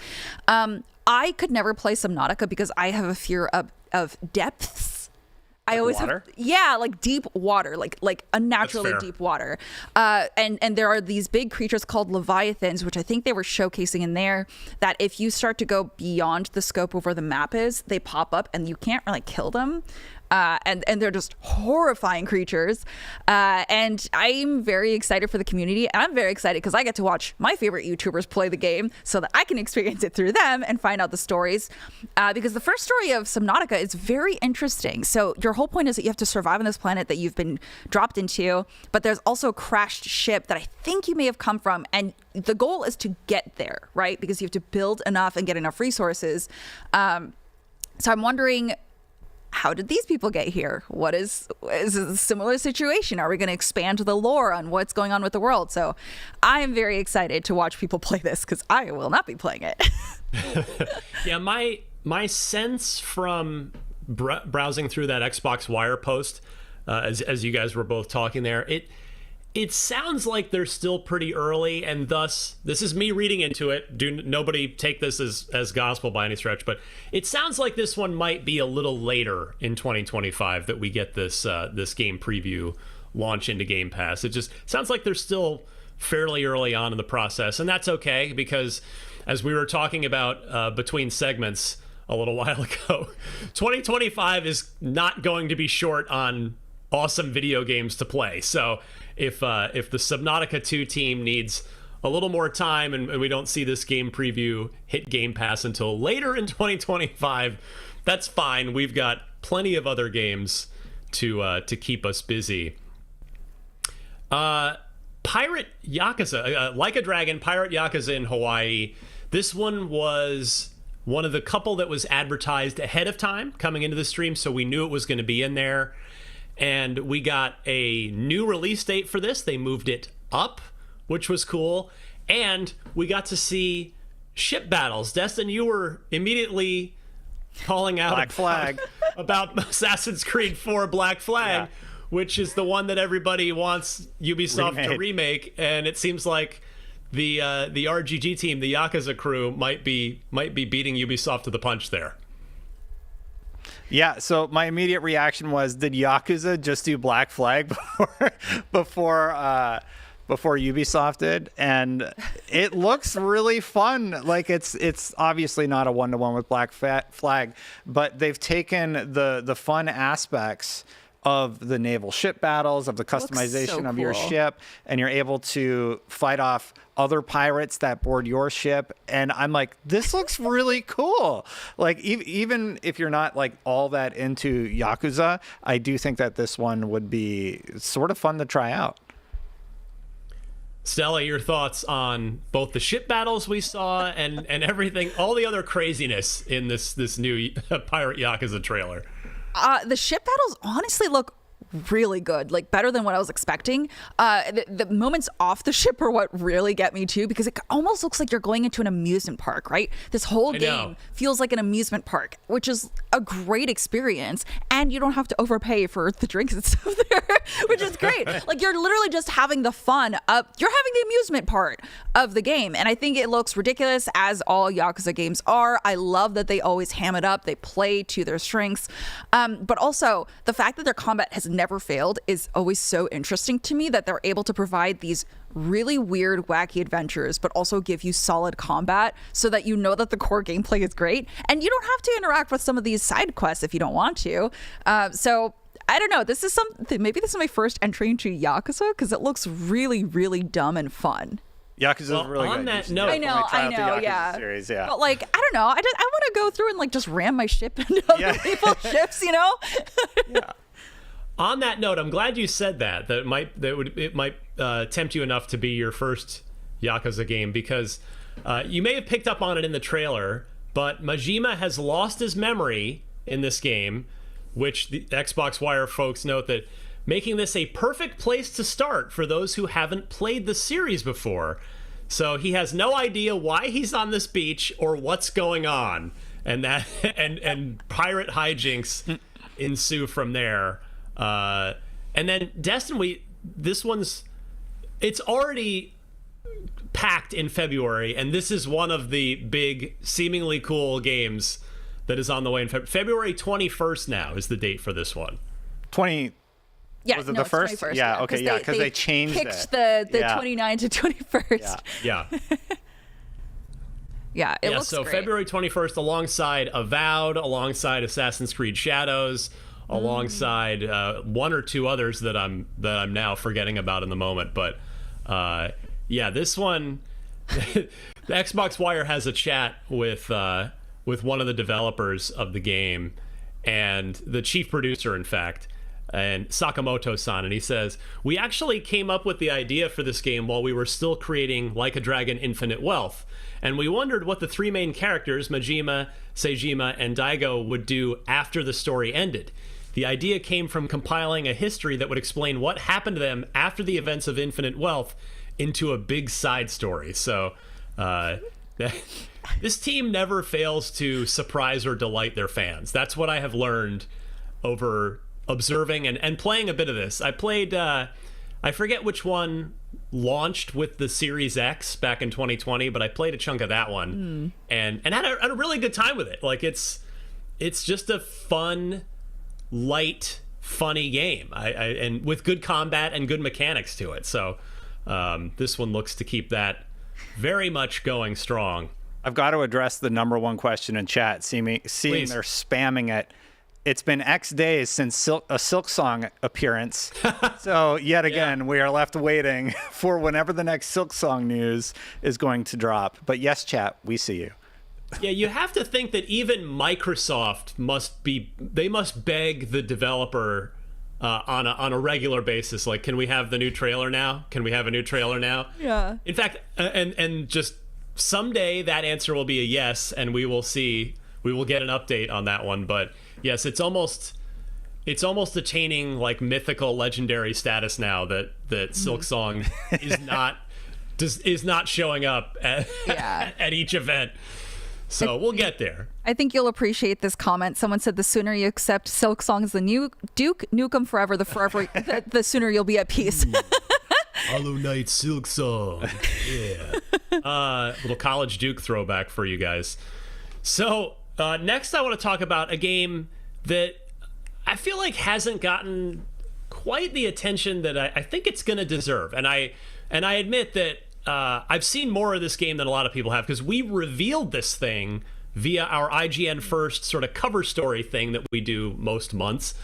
I could never play Subnautica because I have a fear of depths. I always water? Like deep water, like unnaturally deep water. And there are these big creatures called leviathans, which I think they were showcasing in there, that if you start to go beyond the scope of where the map is, they pop up and you can't really kill them. And they're just horrifying creatures. And I'm very excited for the community. And I'm very excited because I get to watch my favorite YouTubers play the game so that I can experience it through them and find out the stories. Because the first story of Subnautica is very interesting. So your whole point is that you have to survive on this planet that you've been dropped into, but there's also a crashed ship that I think you may have come from. And the goal is to get there, right? Because you have to build enough and get enough resources So I'm wondering, how did these people get here? Is it a similar situation? Are we going to expand the lore on what's going on with the world? So I am very excited to watch people play this because I will not be playing it. Yeah, my sense from browsing through that Xbox Wire post, as you guys were both talking there, it sounds like they're still pretty early, and thus, this is me reading into it. Nobody take this as gospel by any stretch, but it sounds like this one might be a little later in 2025 that we get this game preview launch into Game Pass. It just sounds like they're still fairly early on in the process, and that's okay, because as we were talking about between segments a little while ago, 2025 is not going to be short on awesome video games to play. So if the Subnautica 2 team needs a little more time and we don't see this game preview hit Game Pass until later in 2025, that's fine. We've got plenty of other games to keep us busy. Pirate Yakuza, Like a Dragon, Pirate Yakuza in Hawaii. This one was one of the couple that was advertised ahead of time coming into the stream, so we knew it was going to be in there. And we got a new release date for this. They moved it up, which was cool. And we got to see ship battles. Destin, you were immediately calling out Black Flag about Assassin's Creed 4 Black Flag, which is the one that everybody wants Ubisoft to remake. And it seems like the RGG team, the Yakuza crew, might be beating Ubisoft to the punch there. Yeah, so my immediate reaction was, did Yakuza just do Black Flag before Ubisoft did? And it looks really fun. Like it's obviously not a one-to-one with Black Flag, but they've taken the fun aspects of the naval ship battles, of the customization of your ship, and you're able to fight off other pirates that board your ship. And I'm like, this looks really cool. Like, even if you're not like all that into Yakuza, I do think that this one would be sort of fun to try out. Stella, your thoughts on both the ship battles we saw and everything, all the other craziness in this new Pirate Yakuza trailer? The ship battles honestly look really good, like better than what I was expecting. The moments off the ship are what really get me too, because it almost looks like you're going into an amusement park, right? This whole game feels like an amusement park, which is a great experience, and you don't have to overpay for the drinks and stuff there, which is great. Like, you're literally just having the fun of, you're having the amusement part of the game, and I think it looks ridiculous, as all Yakuza games are. I love that they always ham it up, they play to their strengths, but also the fact that their combat has never failed is always so interesting to me, that they're able to provide these really weird, wacky adventures, but also give you solid combat so that you know that the core gameplay is great, and you don't have to interact with some of these side quests if you don't want to. So I don't know, maybe this is my first entry into Yakuza, because it looks really, really dumb and fun. Yakuza is really on good. That note, I know, yeah. Series, yeah. But like, I don't know, I want to go through and like just ram my ship into other people's ships, you know? Yeah. On that note, I'm glad you said that. It might tempt you enough to be your first Yakuza game, because you may have picked up on it in the trailer, but Majima has lost his memory in this game, which the Xbox Wire folks note that making this a perfect place to start for those who haven't played the series before. So he has no idea why he's on this beach or what's going on, and pirate hijinks ensue from there. And then Destin, it's already packed in February, and this is one of the big, seemingly cool games that is on the way in February 21st. Now is the date for this one. Yeah, was it the first? 21st, yeah, okay, yeah, because they changed picked it. the 29 to 21st. Yeah. Yeah, it looks so great. February 21st, alongside Avowed, alongside Assassin's Creed Shadows, alongside one or two others that I'm now forgetting about in the moment. But this one, the Xbox Wire has a chat with one of the developers of the game, and the chief producer, in fact, and Sakamoto-san, and he says, "We actually came up with the idea for this game while we were still creating Like a Dragon Infinite Wealth, and we wondered what the three main characters, Majima, Seijima, and Daigo, would do after the story ended. The idea came from compiling a history that would explain what happened to them after the events of Infinite Wealth into a big side story." So this team never fails to surprise or delight their fans. That's what I have learned over observing and playing a bit of this. I played, I forget which one launched with the Series X back in 2020, but I played a chunk of that one and had a really good time with it. Like it's just a fun, light, funny game. And with good combat and good mechanics to it. So this one looks to keep that very much going strong. I've got to address the number one question in chat, seeing Please. they're spamming it. It's been X days since a Silk Song appearance. So yet again, we are left waiting for whenever the next Silk Song news is going to drop. But yes, chat, we see you. Yeah, you have to think that even Microsoft must beg the developer on a regular basis. Like, can we have the new trailer now? Can we have a new trailer now? Yeah. In fact, and just someday that answer will be a yes, and we will get an update on that one. But yes, it's almost attaining like mythical, legendary status now that Silk Song is not showing up at each event. So we'll get there. I think you'll appreciate this comment. Someone said the sooner you accept Silk Song as the new Duke Nukem forever, the sooner you'll be at peace. Hollow Knight Silk Song. Yeah. Little College Duke throwback for you guys. So next I want to talk about a game that I feel like hasn't gotten quite the attention that I think it's going to deserve. And I admit that I've seen more of this game than a lot of people have, because we revealed this thing via our IGN First sort of cover story thing that we do most months.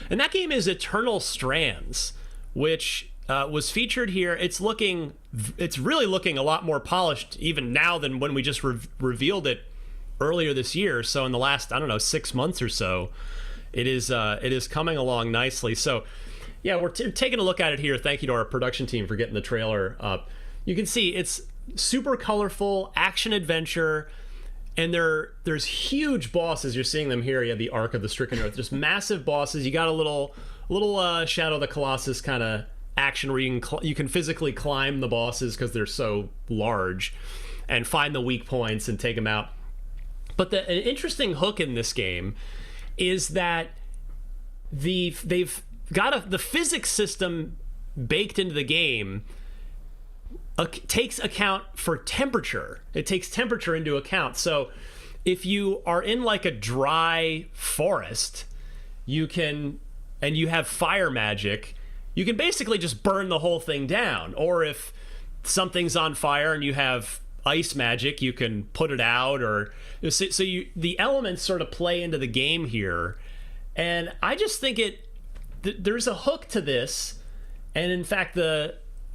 And that game is Eternal Strands, which was featured here. It's really looking a lot more polished even now than when we just revealed it earlier this year. So in the last, 6 months or so, it is coming along nicely. So yeah, we're taking a look at it here. Thank you to our production team for getting the trailer up. You can see it's super colorful, action adventure, and there's huge bosses. You're seeing them here. You have the Ark of the Stricken Earth. There's massive bosses. You got a little Shadow of the Colossus kind of action where you can physically climb the bosses because they're so large, and find the weak points and take them out. But an interesting hook in this game is that they've got the physics system baked into the game takes account for temperature. It takes temperature into account. So if you are in like a dry forest, you have fire magic, you can basically just burn the whole thing down. Or if something's on fire and you have ice magic, you can put it out. Or the elements sort of play into the game here. And I just think there's a hook to this. And in fact,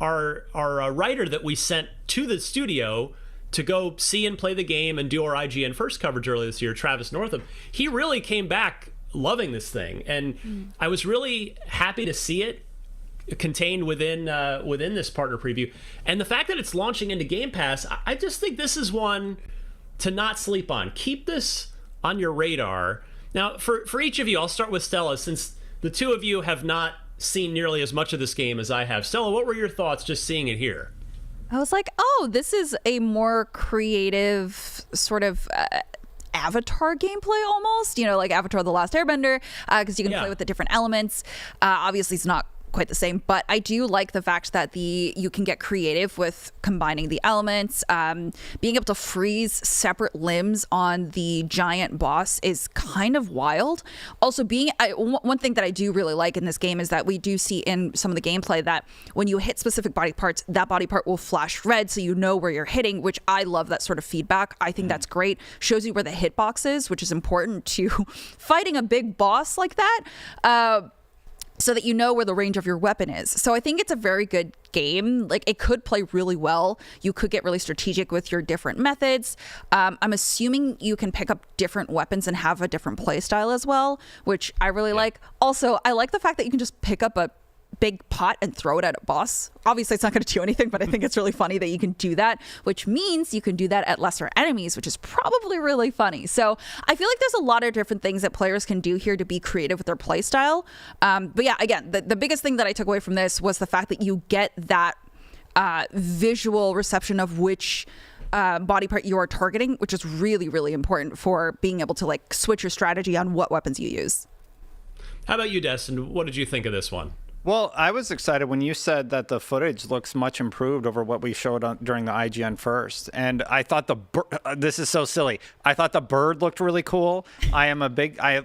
our writer that we sent to the studio to go see and play the game and do our IGN First coverage earlier this year, Travis Northam, he really came back loving this thing. And I was really happy to see it contained within this partner preview. And the fact that it's launching into Game Pass, I just think this is one to not sleep on. Keep this on your radar. Now, for each of you, I'll start with Stella, since the two of you have not seen nearly as much of this game as I have. Stella, what were your thoughts just seeing it here? I was like, oh, this is a more creative sort of Avatar gameplay almost, like Avatar The Last Airbender, because you can play with the different elements. Obviously, it's not quite the same, but I do like the fact that you can get creative with combining the elements. Being able to freeze separate limbs on the giant boss is kind of wild. Also, one thing that I do really like in this game is that we do see in some of the gameplay that when you hit specific body parts, that body part will flash red, so you know where you're hitting, which I love that sort of feedback. I think that's great. Shows you where the hitbox is, which is important to fighting a big boss like that. so that you know where the range of your weapon is. So I think it's a very good game. Like, it could play really well. You could get really strategic with your different methods. I'm assuming you can pick up different weapons and have a different play style as well, which I really like. Also, I like the fact that you can just pick up a big pot and throw it at a boss. Obviously, it's not going to do anything, but I think it's really funny that you can do that, which means you can do that at lesser enemies, which is probably really funny. So I feel like there's a lot of different things that players can do here to be creative with their play style. But yeah, again, the biggest thing that I took away from this was the fact that you get that visual reception of which body part you are targeting, which is really, really important for being able to like switch your strategy on what weapons you use. How about you, Destin? What did you think of this one? Well, I was excited when you said that the footage looks much improved over what we showed during the IGN first. And I thought this is so silly. I thought the bird looked really cool. I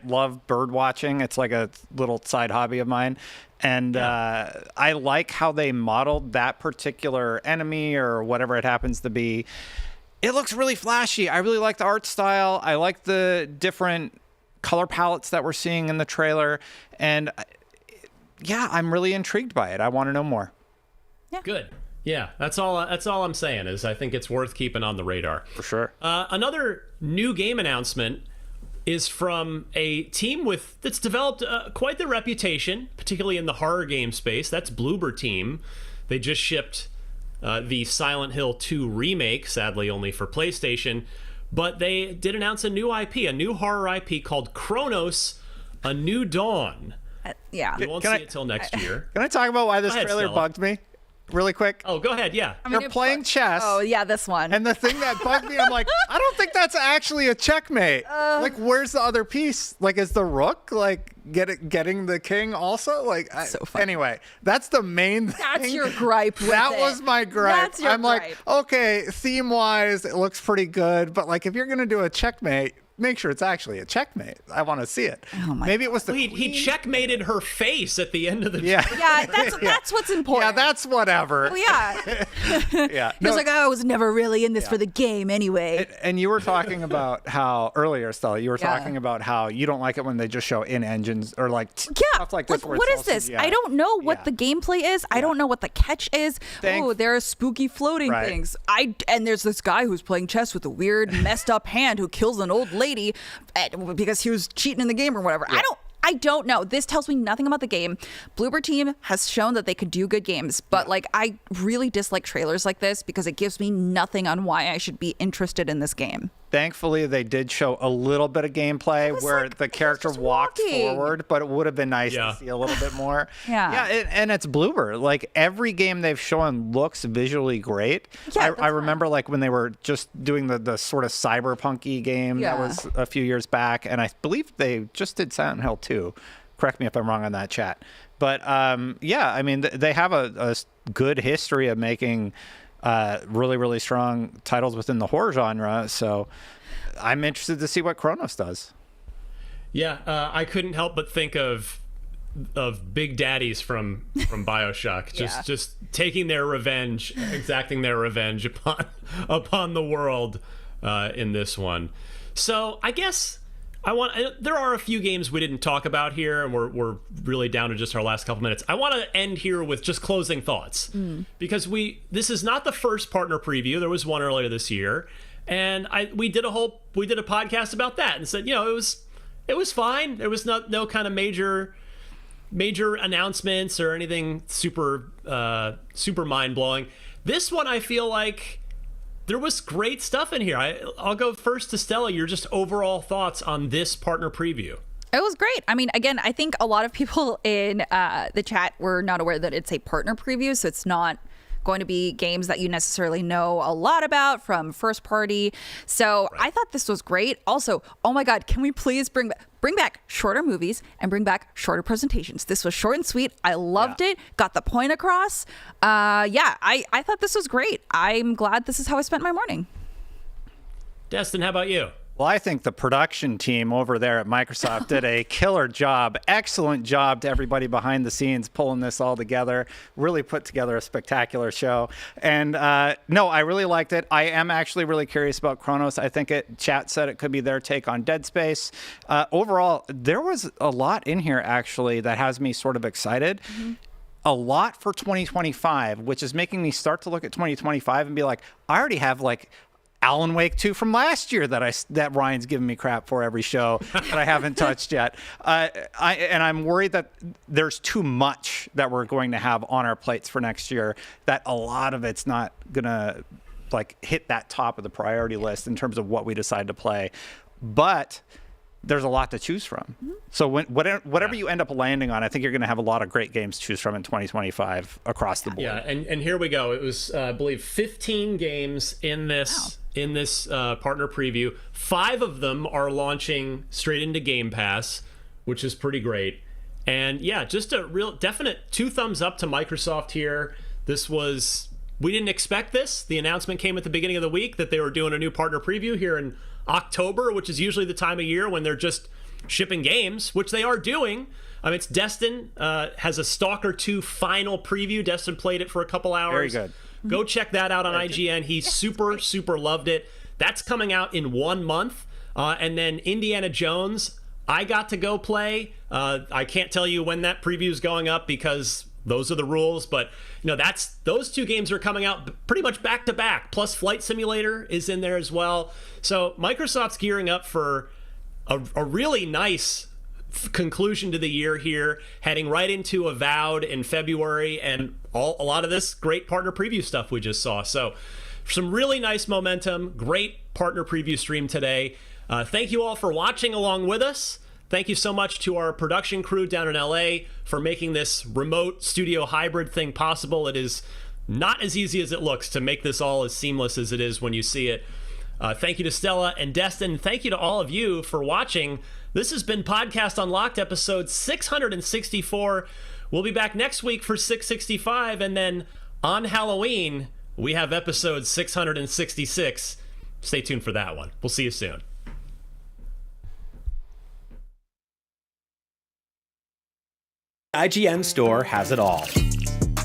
love bird watching. It's like a little side hobby of mine. And I like how they modeled that particular enemy or whatever it happens to be. It looks really flashy. I really like the art style. I like the different color palettes that we're seeing in the trailer. And yeah, I'm really intrigued by it. I want to know more. Yeah. Good. Yeah, that's all I'm saying is I think it's worth keeping on the radar. For sure. Another new game announcement is from a team that's developed quite the reputation, particularly in the horror game space. That's Bloober Team. They just shipped the Silent Hill 2 remake, sadly only for PlayStation. But they did announce a new IP, a new horror IP called Chronos: A New Dawn. Yeah. We won't see it till next year. Can I talk about why this trailer bugged me really quick? Oh, go ahead. Yeah. They're playing chess. Oh, yeah, this one. And the thing that bugged me, I'm like, I don't think that's actually a checkmate. Like, where's the other piece? Like, is the rook, like, getting the king also? Like, so funny. Anyway, that's the main thing. That's your gripe with That it. was my gripe. That's your I'm gripe. like, okay, theme-wise, it looks pretty good. But, like, if you're going to do a checkmate, make sure it's actually a checkmate. I want to see it. Oh my Maybe it was the he checkmated her face at the end of the Yeah. Yeah, that's what's important. Yeah, that's whatever. Well, yeah. Yeah. He was like, I was never really in this for the game anyway. And you were talking about how earlier, Stella, you were Yeah. talking about how you don't like it when they just show in engines or like stuff like this. where what it's is all this? CGI. I don't know what the gameplay is. I don't know what the catch is. Oh, there are spooky floating Right. things. And there's this guy who's playing chess with a weird, messed up hand who kills an old lady because he was cheating in the game or whatever. Yeah. I don't know. This tells me nothing about the game. Bloober Team has shown that they could do good games, but like I really dislike trailers like this because it gives me nothing on why I should be interested in this game. Thankfully, they did show a little bit of gameplay where the character walked forward, but it would have been nice to see a little bit more. Yeah. And it's Bloober. Like every game they've shown looks visually great. Yeah, I remember like when they were just doing the sort of cyberpunky game that was a few years back, and I believe they just did Silent Hill 2. Correct me if I'm wrong on that, chat. But yeah, I mean, they have a good history of making really, really strong titles within the horror genre. So I'm interested to see what Chronos does. Yeah, I couldn't help but think of big daddies from BioShock, just taking their revenge, exacting their revenge upon the world in this one. So I guess there are a few games we didn't talk about here, and we're really down to just our last couple minutes. I want to end here with just closing thoughts, because this is not the first partner preview. There was one earlier this year, and we did a podcast about that and said, it was fine. There was no kind of major announcements or anything super mind blowing. This one, I feel like there was great stuff in here. I'll go first to Stella. Your just overall thoughts on this partner preview. It was great. I mean, again, I think a lot of people in the chat were not aware that it's a partner preview, so it's not going to be games that you necessarily know a lot about from first party. So I thought this was great. Also, oh my God, can we please bring back shorter movies and bring back shorter presentations? This was short and sweet. I loved it. Got the point across. I thought this was great. I'm glad this is how I spent my morning. Destin, how about you? Well, I think the production team over there at Microsoft did a killer job. Excellent job to everybody behind the scenes pulling this all together. Really put together a spectacular show. And no, I really liked it. I am actually really curious about Chronos. I think chat said it could be their take on Dead Space. Overall, there was a lot in here actually that has me sort of excited. A lot for 2025, which is making me start to look at 2025 and be like, I already have like Alan Wake 2 from last year that Ryan's giving me crap for every show that I haven't touched yet. And I'm worried that there's too much that we're going to have on our plates for next year, that a lot of it's not going to like hit that top of the priority list in terms of what we decide to play. But there's a lot to choose from. So whatever you end up landing on, I think you're going to have a lot of great games to choose from in 2025 across the board. Yeah, and here we go. It was, I believe, 15 games in this partner preview. 5 of them are launching straight into Game Pass, which is pretty great. And yeah, just a real definite 2 thumbs up to Microsoft here. We didn't expect this. The announcement came at the beginning of the week that they were doing a new partner preview here in October, which is usually the time of year when they're just shipping games, which they are doing. It's Destin has a Stalker 2 final preview. Destin played it for a couple hours. Very good. Go check that out on IGN. He super loved it. That's coming out in 1 month. And then Indiana Jones, I got to go play. I can't tell you when that preview is going up because those are the rules, but those 2 games are coming out pretty much back to back. Plus Flight Simulator is in there as well. So Microsoft's gearing up for a really nice conclusion to the year here, heading right into Avowed in February and a lot of this great partner preview stuff we just saw. So some really nice momentum, great partner preview stream today. Thank you all for watching along with us. Thank you so much to our production crew down in LA for making this remote studio hybrid thing possible. It is not as easy as it looks to make this all as seamless as it is when you see it. Thank you to Stella and Destin. Thank you to all of you for watching. This has been Podcast Unlocked, episode 664. We'll be back next week for 665, and then on Halloween, we have episode 666. Stay tuned for that one. We'll see you soon. IGN Store has it all.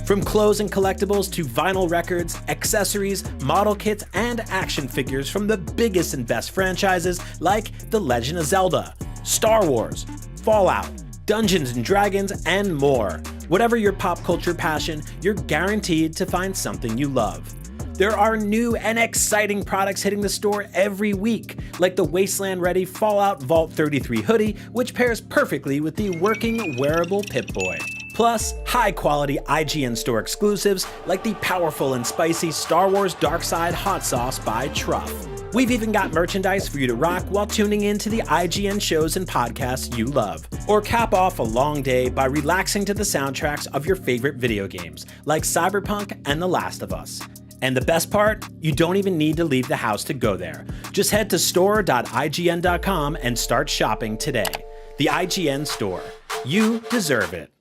From clothes and collectibles to vinyl records, accessories, model kits, and action figures from the biggest and best franchises like The Legend of Zelda, Star Wars, Fallout, Dungeons & Dragons, and more. Whatever your pop culture passion, you're guaranteed to find something you love. There are new and exciting products hitting the store every week, like the Wasteland-ready Fallout Vault 33 hoodie, which pairs perfectly with the working wearable Pip-Boy. Plus, high-quality IGN Store exclusives like the powerful and spicy Star Wars Darkside Hot Sauce by Truff. We've even got merchandise for you to rock while tuning in to the IGN shows and podcasts you love. Or cap off a long day by relaxing to the soundtracks of your favorite video games, like Cyberpunk and The Last of Us. And the best part? You don't even need to leave the house to go there. Just head to store.ign.com and start shopping today. The IGN Store. You deserve it.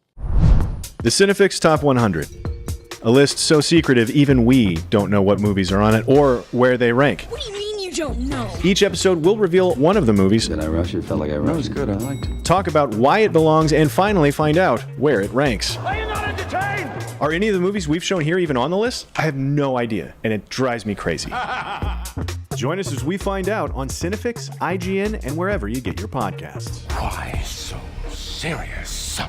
The Cinefix Top 100. A list so secretive even we don't know what movies are on it or where they rank. What do you mean you don't know? Each episode will reveal one of the movies. Did I rush it? Felt like I rushed it. That was good, I liked it. Talk about why it belongs and finally find out where it ranks. Are you not entertained? Are any of the movies we've shown here even on the list? I have no idea, and it drives me crazy. Join us as we find out on Cinefix, IGN, and wherever you get your podcasts. Why so serious?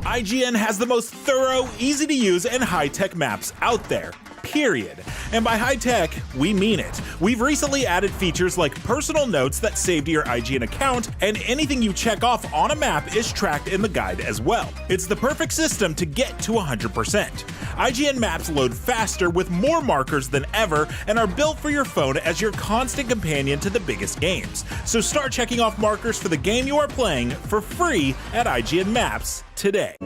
IGN has the most thorough, easy-to-use, and high-tech maps out there, period. And by high-tech, we mean it. We've recently added features like personal notes that save to your IGN account, and anything you check off on a map is tracked in the guide as well. It's the perfect system to get to 100%. IGN maps load faster with more markers than ever and are built for your phone as your constant companion to the biggest games. So start checking off markers for the game you are playing for free at IGN Maps today.